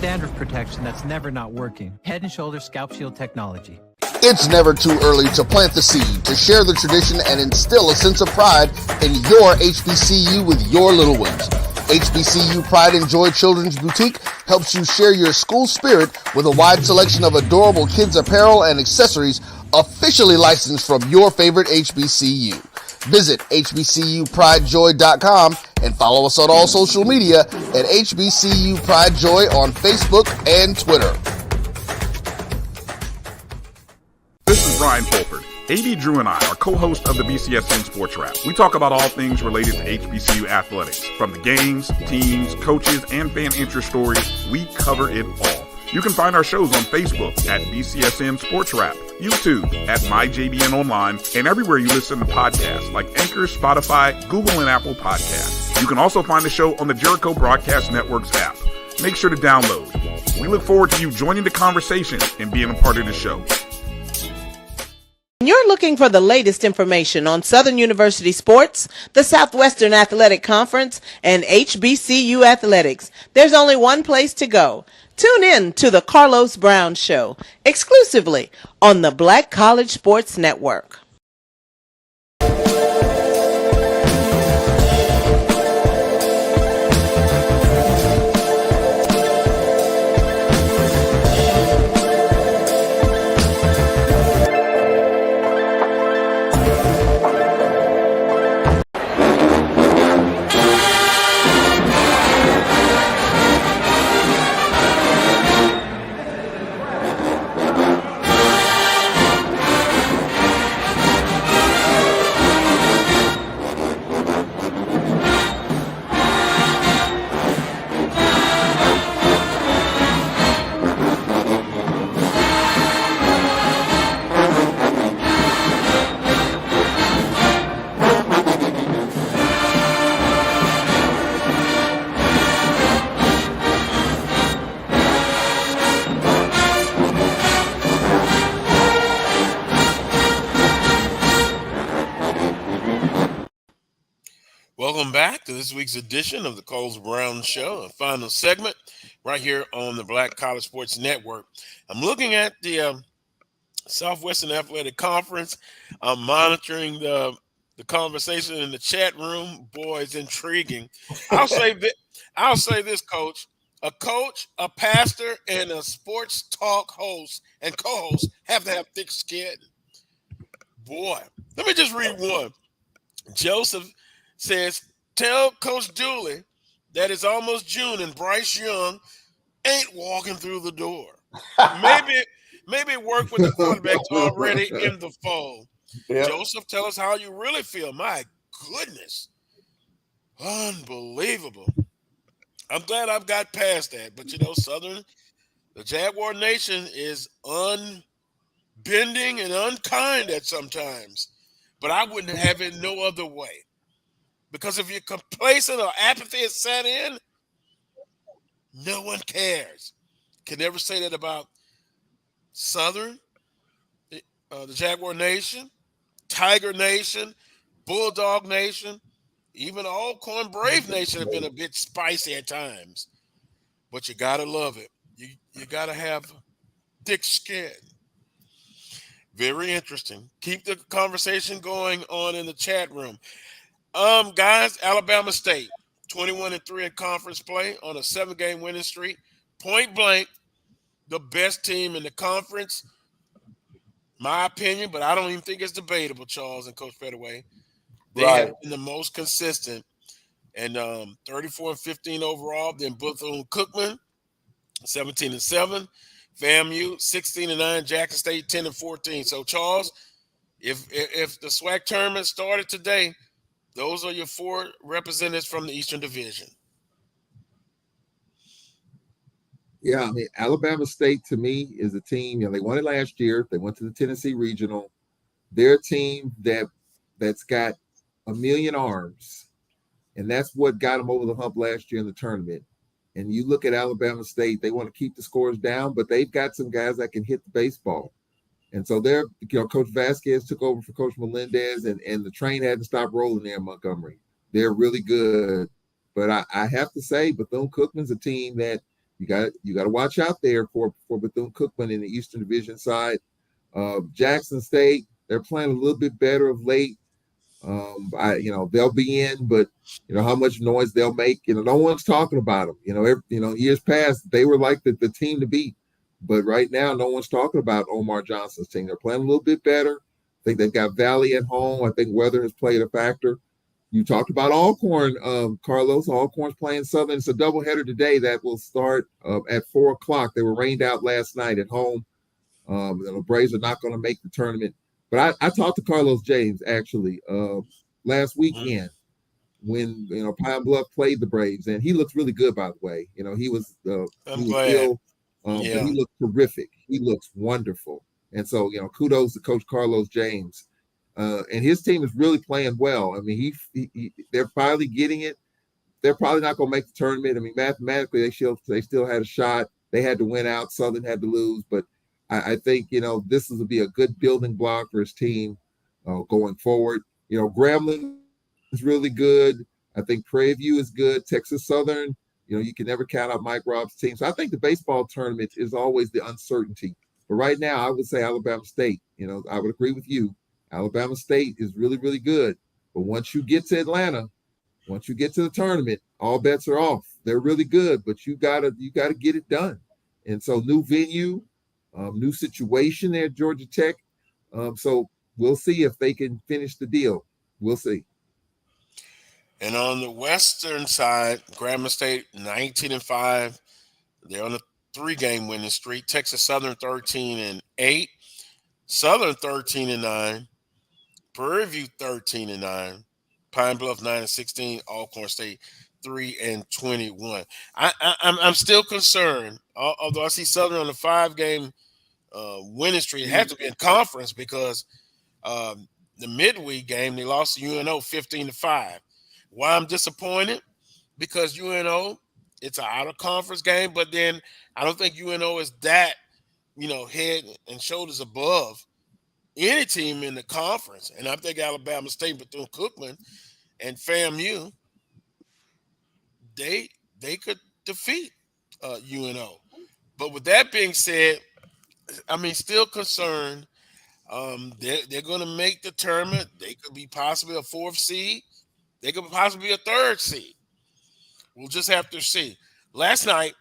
Dandruff protection that's never not working. Head & Shoulders Scalp Shield technology. It's never too early to plant the seed, to share the tradition, and instill a sense of pride in your HBCU with your little ones. HBCU Pride and Joy Children's Boutique helps you share your school spirit with a wide selection of adorable kids apparel and accessories officially licensed from your favorite HBCU. Visit hbcupridejoy.com and follow us on all social media at HBCU Pride Joy on Facebook and Twitter. This is Brian Fulford. AD Drew and I are co-hosts of the BCSN Sports Wrap. We talk about all things related to HBCU athletics. From the games, teams, coaches, and fan interest stories, we cover it all. You can find our shows on Facebook at BCSN Sports Wrap, YouTube at MyJBN Online, and everywhere you listen to podcasts like Anchor, Spotify, Google, and Apple Podcasts. You can also find the show on the Jericho Broadcast Network's app. Make sure to download. We look forward to you joining the conversation and being a part of the show. When you're looking for the latest information on Southern University sports, the Southwestern Athletic Conference, and HBCU athletics, there's only one place to go. Tune in to the Carlos Brown Show, exclusively on the Black College Sports Network. Welcome back to this week's edition of the Carlos Brown Show, a final segment right here on the Black College Sports Network. I'm looking at the Southwestern Athletic Conference. I'm monitoring the conversation in the chat room. Boy, it's intriguing. I'll say this, Coach. A coach, a pastor, and a sports talk host and co-host have to have thick skin. Boy, let me just read one. Joseph says, tell Coach Dooley that it's almost June and Bryce Young ain't walking through the door. Maybe work with the quarterbacks already in the fold. Yep. Joseph, tell us how you really feel. My goodness. Unbelievable. I'm glad I've got past that. But, Southern, the Jaguar Nation is unbending and unkind at sometimes. But I wouldn't have it no other way. Because if you're complacent or apathy is set in, no one cares. Can never say that about Southern, the Jaguar Nation, Tiger Nation, Bulldog Nation, even Alcorn Brave Nation have been a bit spicy at times. But you got to love it. You got to have thick skin. Very interesting. Keep the conversation going on in the chat room. Guys, Alabama State, 21-3 in conference play on a 7-game winning streak. Point blank, the best team in the conference. My opinion, but I don't even think it's debatable, Charles and Coach Pettaway. They have been the most consistent. And 34-15 overall. Then Bethune-Cookman, 17-7. FAMU, 16-9. Jackson State, 10-14. So, Charles, if the SWAC tournament started today, those are your 4 representatives from the Eastern Division. Yeah, I mean, Alabama State to me is a team. They won it last year. They went to the Tennessee Regional. They're a team that's got a million arms, and that's what got them over the hump last year in the tournament. And you look at Alabama State; they want to keep the scores down, but they've got some guys that can hit the baseball. And so Coach Vasquez took over for Coach Melendez, and the train hadn't stopped rolling there in Montgomery. They're really good. But I have to say, Bethune-Cookman's a team that you got to watch out there for Bethune-Cookman in the Eastern Division side. Jackson State, they're playing a little bit better of late. They'll be in, but how much noise they'll make. No one's talking about them. Years past they were like the team to beat. But right now, no one's talking about Omar Johnson's team. They're playing a little bit better. I think they've got Valley at home. I think weather has played a factor. You talked about Alcorn, Carlos. Alcorn's playing Southern. It's a doubleheader today that will start at 4 o'clock. They were rained out last night at home. The Braves are not going to make the tournament. But I talked to Carlos James, actually, last weekend when, Pine Bluff played the Braves. And he looks really good, by the way. He was ill. But he looks terrific. He looks wonderful. And so, kudos to Coach Carlos James. And his team is really playing well. I mean, they're finally getting it. They're probably not going to make the tournament. I mean, mathematically, they still had a shot. They had to win out. Southern had to lose. But I think, this will be a good building block for his team going forward. Grambling is really good. I think Prairie View is good. Texas Southern, you can never count out Mike Robb's team. So I think the baseball tournament is always the uncertainty. But right now, I would say Alabama State. I would agree with you. Alabama State is really, really good. But once you get to Atlanta, once you get to the tournament, all bets are off. They're really good, but you gotta get it done. And so new venue, new situation there at Georgia Tech. So we'll see if they can finish the deal. We'll see. And on the western side, Grambling State 19-5. They're on a 3-game winning streak. Texas Southern 13-8. Southern 13-9. Prairie View 13-9. Pine Bluff 9-16. Alcorn State 3-21. I'm still concerned, although I see Southern on a 5-game winning streak. It had to be in conference because the midweek game they lost to UNO 15-5. Why I'm disappointed? Because UNO, it's an out-of-conference game, but then I don't think UNO is that, head and shoulders above any team in the conference. And I think Alabama State, Bethune-Cookman, and FAMU, they could defeat UNO. But with that being said, I mean, still concerned. They're going to make the tournament. They could be possibly a 4th seed. They could possibly be a 3rd seed. We'll just have to see. Last night,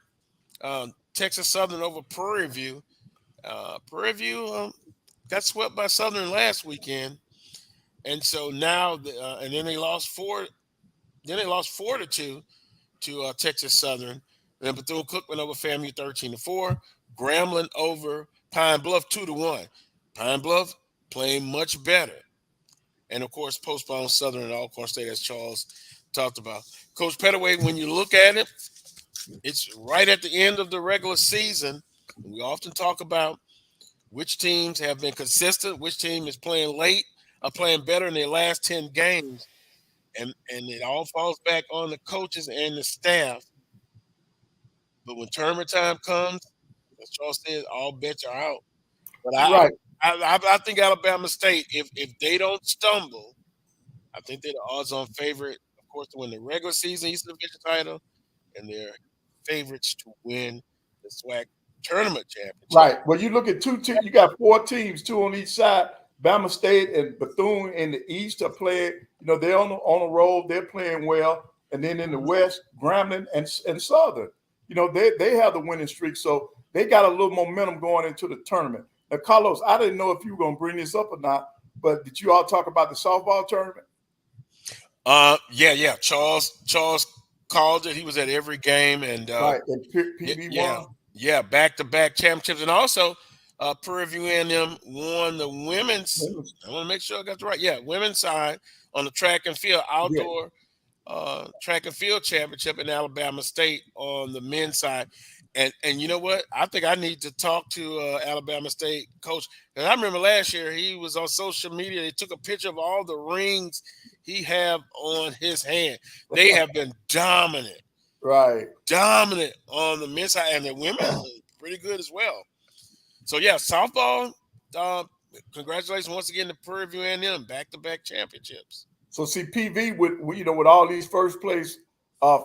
Texas Southern over Prairie View. Prairie View got swept by Southern last weekend, and so now, and then they lost 4. Then they lost 4-2 to Texas Southern. Then Bethune-Cookman over FAMU 13-4. Grambling over Pine Bluff 2-1. Pine Bluff playing much better. And, of course, postponed Southern and Alcorn State, as Charles talked about. Coach Pettaway, when you look at it, it's right at the end of the regular season. We often talk about which teams have been consistent, which team is playing late, are playing better in their last 10 games. And it all falls back on the coaches and the staff. But when tournament time comes, as Charles said, all bets are out. But I think Alabama State, if they don't stumble, I think they're the odds-on favorite, of course, to win the regular season Eastern Division title, and they're favorites to win the SWAC tournament championship. Right. Well, you look at 2 teams. You got 4 teams, 2 on each side. Bama State and Bethune in the East are playing. They're on a roll. They're playing well. And then in the West, Grambling and Southern. They have the winning streak, so they got a little momentum going into the tournament. Now, Carlos, I didn't know if you were going to bring this up or not, but did you all talk about the softball tournament? Yeah. Charles called it. He was at every game, and right. And PB1. Yeah, back-to-back championships, and also Prairie View A&M won the women's. I want to make sure I got the right. Yeah, women's side on the track and field outdoor track and field championship in Alabama State on the men's side. And you know what? I think I need to talk to Alabama State coach. And I remember last year he was on social media. They took a picture of all the rings he have on his hand. They have been dominant. Right. Dominant on the men's side, and the women pretty good as well. So yeah, softball. Congratulations once again to Prairie View and them back-to-back championships. So see, PV with all these first place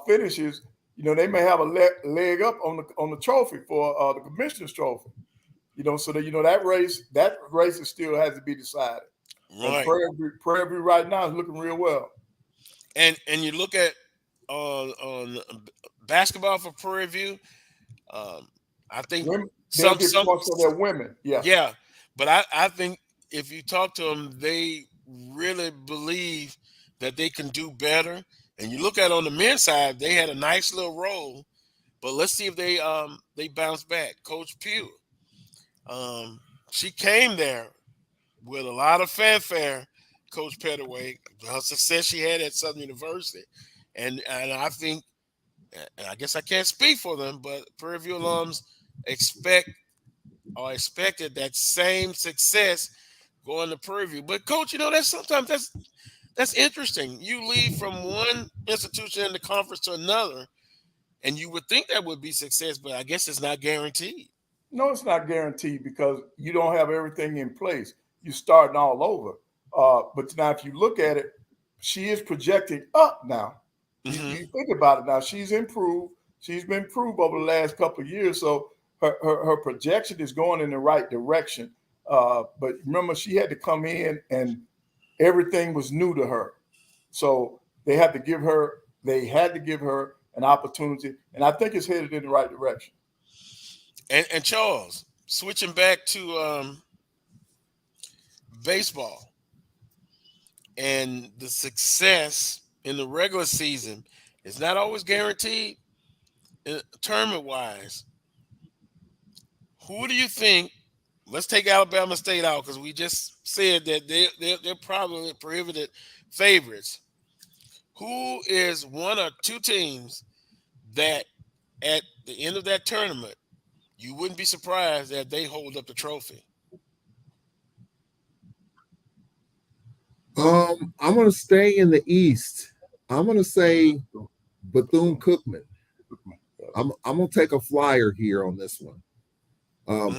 finishes, they may have a leg up on the trophy for the commissioner's trophy. So that that race still has to be decided. Right. Prairie View right now is looking real well. And you look at on basketball for Prairie View, I think they'll get points for their women. Yeah. Yeah. But I think if you talk to them, they really believe that they can do better. And you look at on the men's side, they had a nice little roll, but let's see if they bounce back. Coach Pugh, she came there with a lot of fanfare, Coach Pettaway, the success she had at Southern University. And I think, and I guess I can't speak for them, but Prairie View alums expected that same success going to Prairie View. But Coach, that's interesting. You leave from one institution in the conference to another, and you would think that would be success, but I guess it's not guaranteed. No, it's not guaranteed because you don't have everything in place. You're starting all over. But now if you look at it, she is projecting up now. Mm-hmm. You think about it now. She's improved. She's been improved over the last couple of years. So her projection is going in the right direction. But remember, she had to come in and everything was new to her. So they had to give her an opportunity. And I think it's headed in the right direction. And Charles, switching back to baseball and the success in the regular season is not always guaranteed tournament-wise. Who do you think? Let's take Alabama State out because we just said that they're probably prohibited favorites. Who is one or two teams that at the end of that tournament you wouldn't be surprised that they hold up the trophy? I'm going to stay in the East. I'm going to say Bethune-Cookman. I'm going to take a flyer here on this one.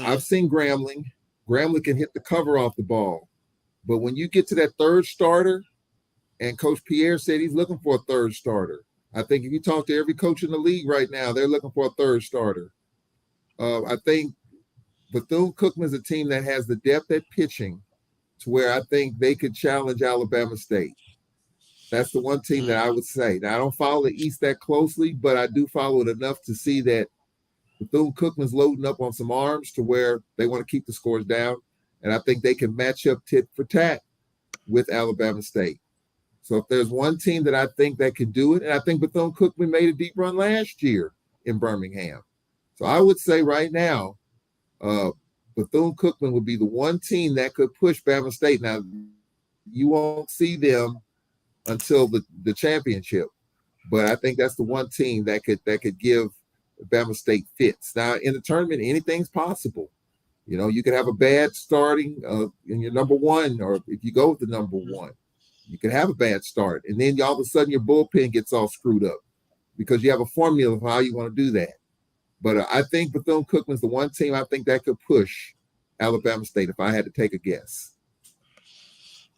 I've seen Grambling. Grambling can hit the cover off the ball. But when you get to that third starter, and Coach Pierre said he's looking for a third starter. I think if you talk to every coach in the league right now, they're looking for a third starter. I think Bethune-Cookman is a team that has the depth at pitching to where I think they could challenge Alabama State. That's the one team that I would say. Now, I don't follow the East that closely, but I do follow it enough to see that Bethune-Cookman's loading up on some arms to where they want to keep the scores down, and I think they can match up tit for tat with Alabama State. So if there's one team that I think that could do it, and I think Bethune-Cookman made a deep run last year in Birmingham. So I would say right now, Bethune-Cookman would be the one team that could push Bama State. Now, you won't see them until the championship, but I think that's the one team that could give Bama State fits. Now, in the tournament, anything's possible. You could have a bad starting in your number one, or if you go with the number one, you can have a bad start, and then all of a sudden your bullpen gets all screwed up because you have a formula of how you want to do that. But I think Bethune-Cookman is the one team I think that could push Alabama State if I had to take a guess.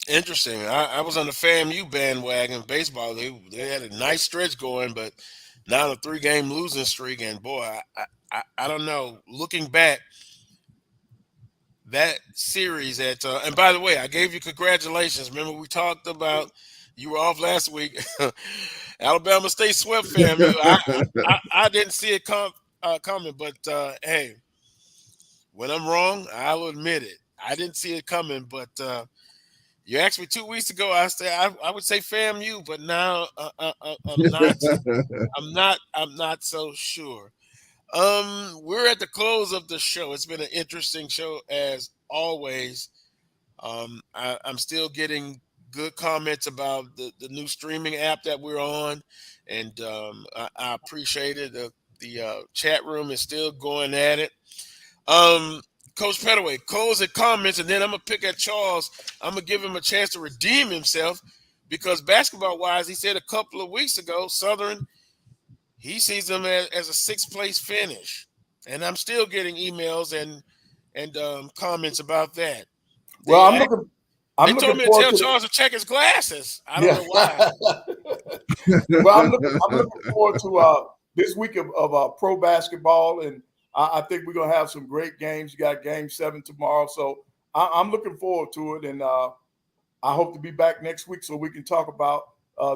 Interesting. I was on the FAMU bandwagon baseball. They had a nice stretch going, but now a 3-game losing streak. And boy, I don't know. Looking back, that series and by the way, I gave you congratulations. Remember we talked about you were off last week. Alabama State swept FAMU. I didn't see it coming, but hey, when I'm wrong, I'll admit it. I didn't see it coming, but you asked me 2 weeks ago. I would say FAMU, but now I'm not so sure. We're at the close of the show. It's been an interesting show as always. I'm still getting good comments about the new streaming app that we're on, and I appreciate it. The chat room is still going at it. Coach Pettaway, closing comments, and then I'm gonna pick at Charles. I'm gonna give him a chance to redeem himself because basketball-wise, he said a couple of weeks ago, Southern, he sees them as a sixth-place finish, and I'm still getting emails and comments about that. Well, They told me to tell Charles to check his glasses. I don't know why. Well, I'm looking forward to this week of pro basketball, and I think we're gonna have some great games. You got Game 7 tomorrow, so I'm looking forward to it, and I hope to be back next week so we can talk about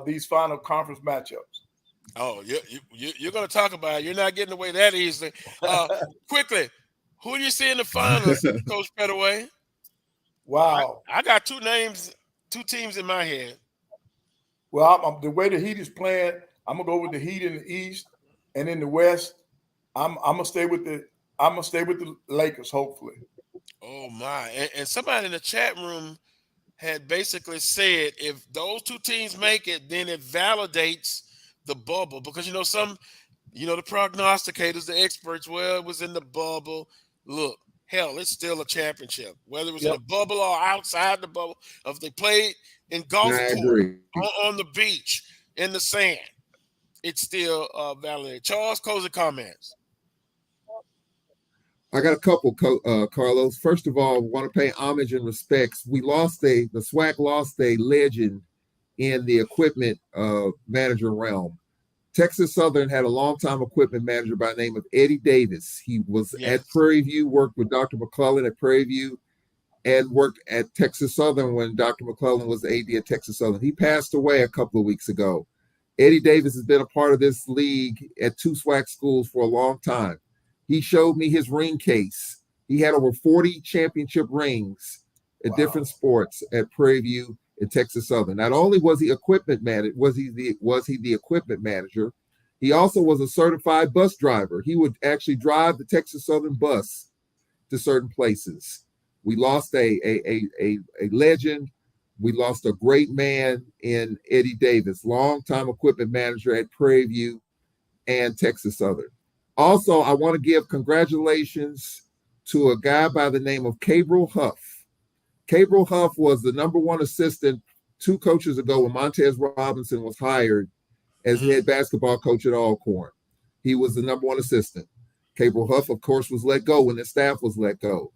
these final conference matchups. Oh, you're going to talk about it. You're not getting away that easily. Quickly, who do you see in the finals, Coach Pettaway? Wow. I got two teams in my head. Well, the way the Heat is playing, I'm gonna go with the Heat in the East, and in the West, I'm gonna stay with the Lakers. Hopefully. Oh my! And somebody in the chat room had basically said if those two teams make it, then it validates the bubble because the prognosticators, the experts. Well, it was in the bubble. Look, hell, it's still a championship, whether it was in the bubble or outside the bubble. If they played in golf on the beach in the sand, it's still validated. Charles, closing comments. I got a couple, Carlos. First of all, I want to pay homage and respects. The SWAC lost a legend in the equipment manager realm. Texas Southern had a longtime equipment manager by the name of Eddie Davis. He was at Prairie View, worked with Dr. McClellan at Prairie View, and worked at Texas Southern when Dr. McClellan was the AD at Texas Southern. He passed away a couple of weeks ago. Eddie Davis has been a part of this league at two SWAC schools for a long time. He showed me his ring case. He had over 40 championship rings at different sports at Prairie View and Texas Southern. Not only was he equipment manager, was he the equipment manager, he also was a certified bus driver. He would actually drive the Texas Southern bus to certain places. We lost a legend. We lost a great man in Eddie Davis, longtime equipment manager at Prairie View and Texas Southern. Also, I want to give congratulations to a guy by the name of Cabrel Huff. Cabrel Huff was the number one assistant 2 coaches ago when Montez Robinson was hired as head basketball coach at Alcorn. He was the number one assistant. Cabrel Huff, of course, was let go when the staff was let go.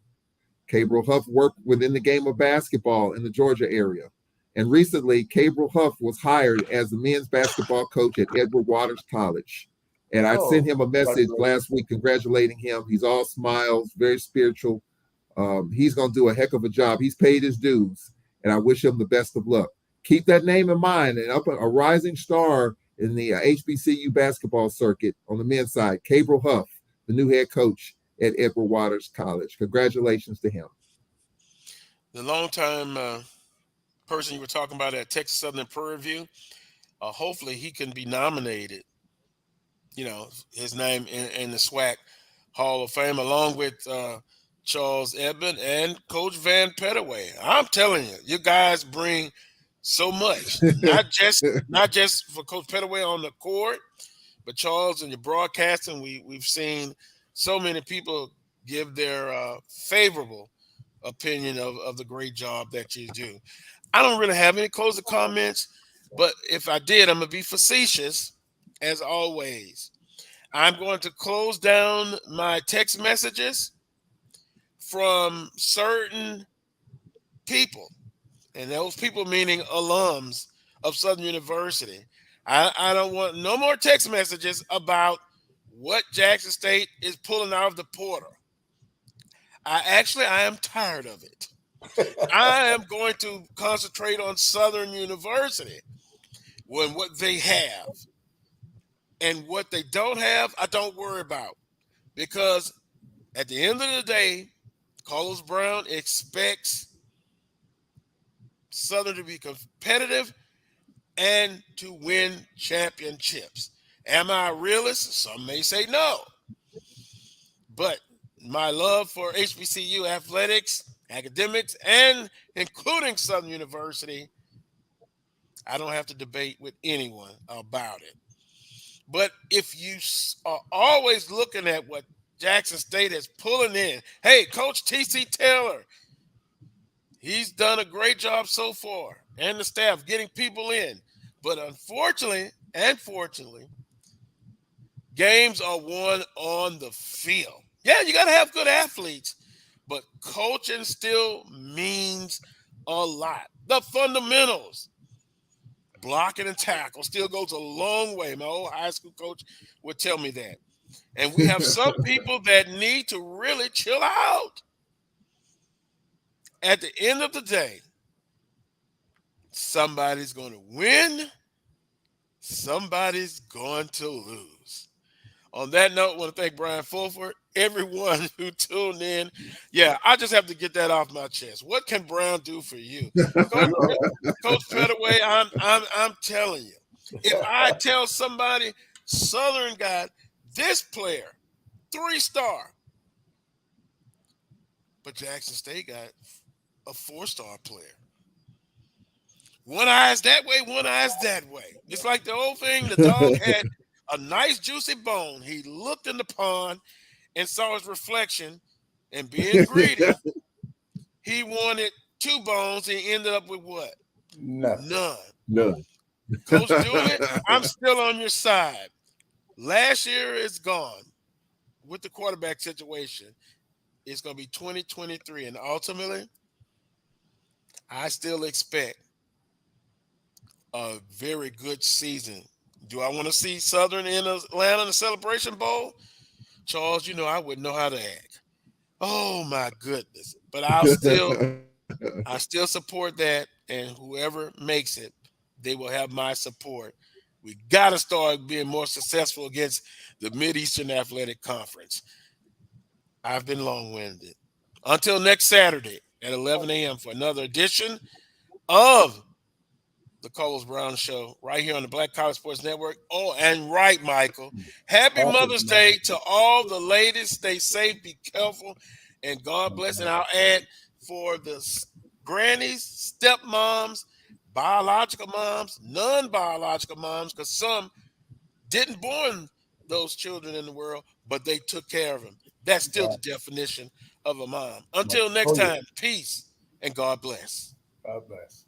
Cabrel Huff worked within the game of basketball in the Georgia area. And recently, Cabrel Huff was hired as the men's basketball coach at Edward Waters College. And I sent him a message last week congratulating him. He's all smiles, very spiritual. He's going to do a heck of a job. He's paid his dues, and I wish him the best of luck. Keep that name in mind. And up a rising star in the HBCU basketball circuit on the men's side, Cabrel Huff, the new head coach at Edward Waters College. Congratulations to him. The longtime person you were talking about at Texas Southern Prairie View, hopefully he can be nominated. His name in the SWAC Hall of Fame, along with Charles Edmond and Coach Vann Pettaway. I'm telling you, you guys bring so much, not just for Coach Pettaway on the court, but Charles and your broadcasting. We've seen so many people give their favorable opinion of the great job that you do. I don't really have any closing comments, but if I did, I'm gonna be facetious. As always, I'm going to close down my text messages from certain people, and those people meaning alums of Southern University. I don't want no more text messages about what Jackson State is pulling out of the portal. I am tired of it. I am going to concentrate on Southern University when what they have. And what they don't have, I don't worry about. Because at the end of the day, Carlos Brown expects Southern to be competitive and to win championships. Am I a realist? Some may say no. But my love for HBCU athletics, academics, and including Southern University, I don't have to debate with anyone about it. But if you are always looking at what Jackson State is pulling in, hey, Coach T.C. Taylor, he's done a great job so far, and the staff getting people in. But unfortunately, games are won on the field. Yeah, you got to have good athletes, but coaching still means a lot. The fundamentals, blocking and tackle, still goes a long way. My old high school coach would tell me that. And we have some people that need to really chill out. At the end of the day, somebody's going to win, somebody's going to lose. On that note, I want to thank Brian Fulford, everyone who tuned in. Yeah, I just have to get that off my chest. What can Brown do for you? Coach Pettaway, I'm telling you, if I tell somebody Southern got this player, 3-star, but Jackson State got a 4-star player. One eye's that way, one eye's that way. It's like the old thing, the dog had a nice juicy bone. He looked in the pond and saw his reflection, and being greedy, he wanted 2 bones and he ended up with what? None. Coach Julian, I'm still on your side. Last year is gone with the quarterback situation. It's going to be 2023, and ultimately, I still expect a very good season. Do I want to see Southern in Atlanta in the Celebration Bowl? Charles, you know I wouldn't know how to act. Oh my goodness. But I still support that, and whoever makes it, they will have my support. We got to start being more successful against the Mid-Eastern Athletic Conference. I've been long-winded. Until next Saturday at 11 a.m. for another edition of the Carlos Brown Show right here on the Black College Sports Network. Oh, and right, Michael. Happy Mother's Day to all the ladies. Stay safe, be careful, and God bless. And I'll add for the grannies, stepmoms, biological moms, non-biological moms, because some didn't born those children in the world, but they took care of them. That's still the definition of a mom. Until next time, peace and God bless. God bless.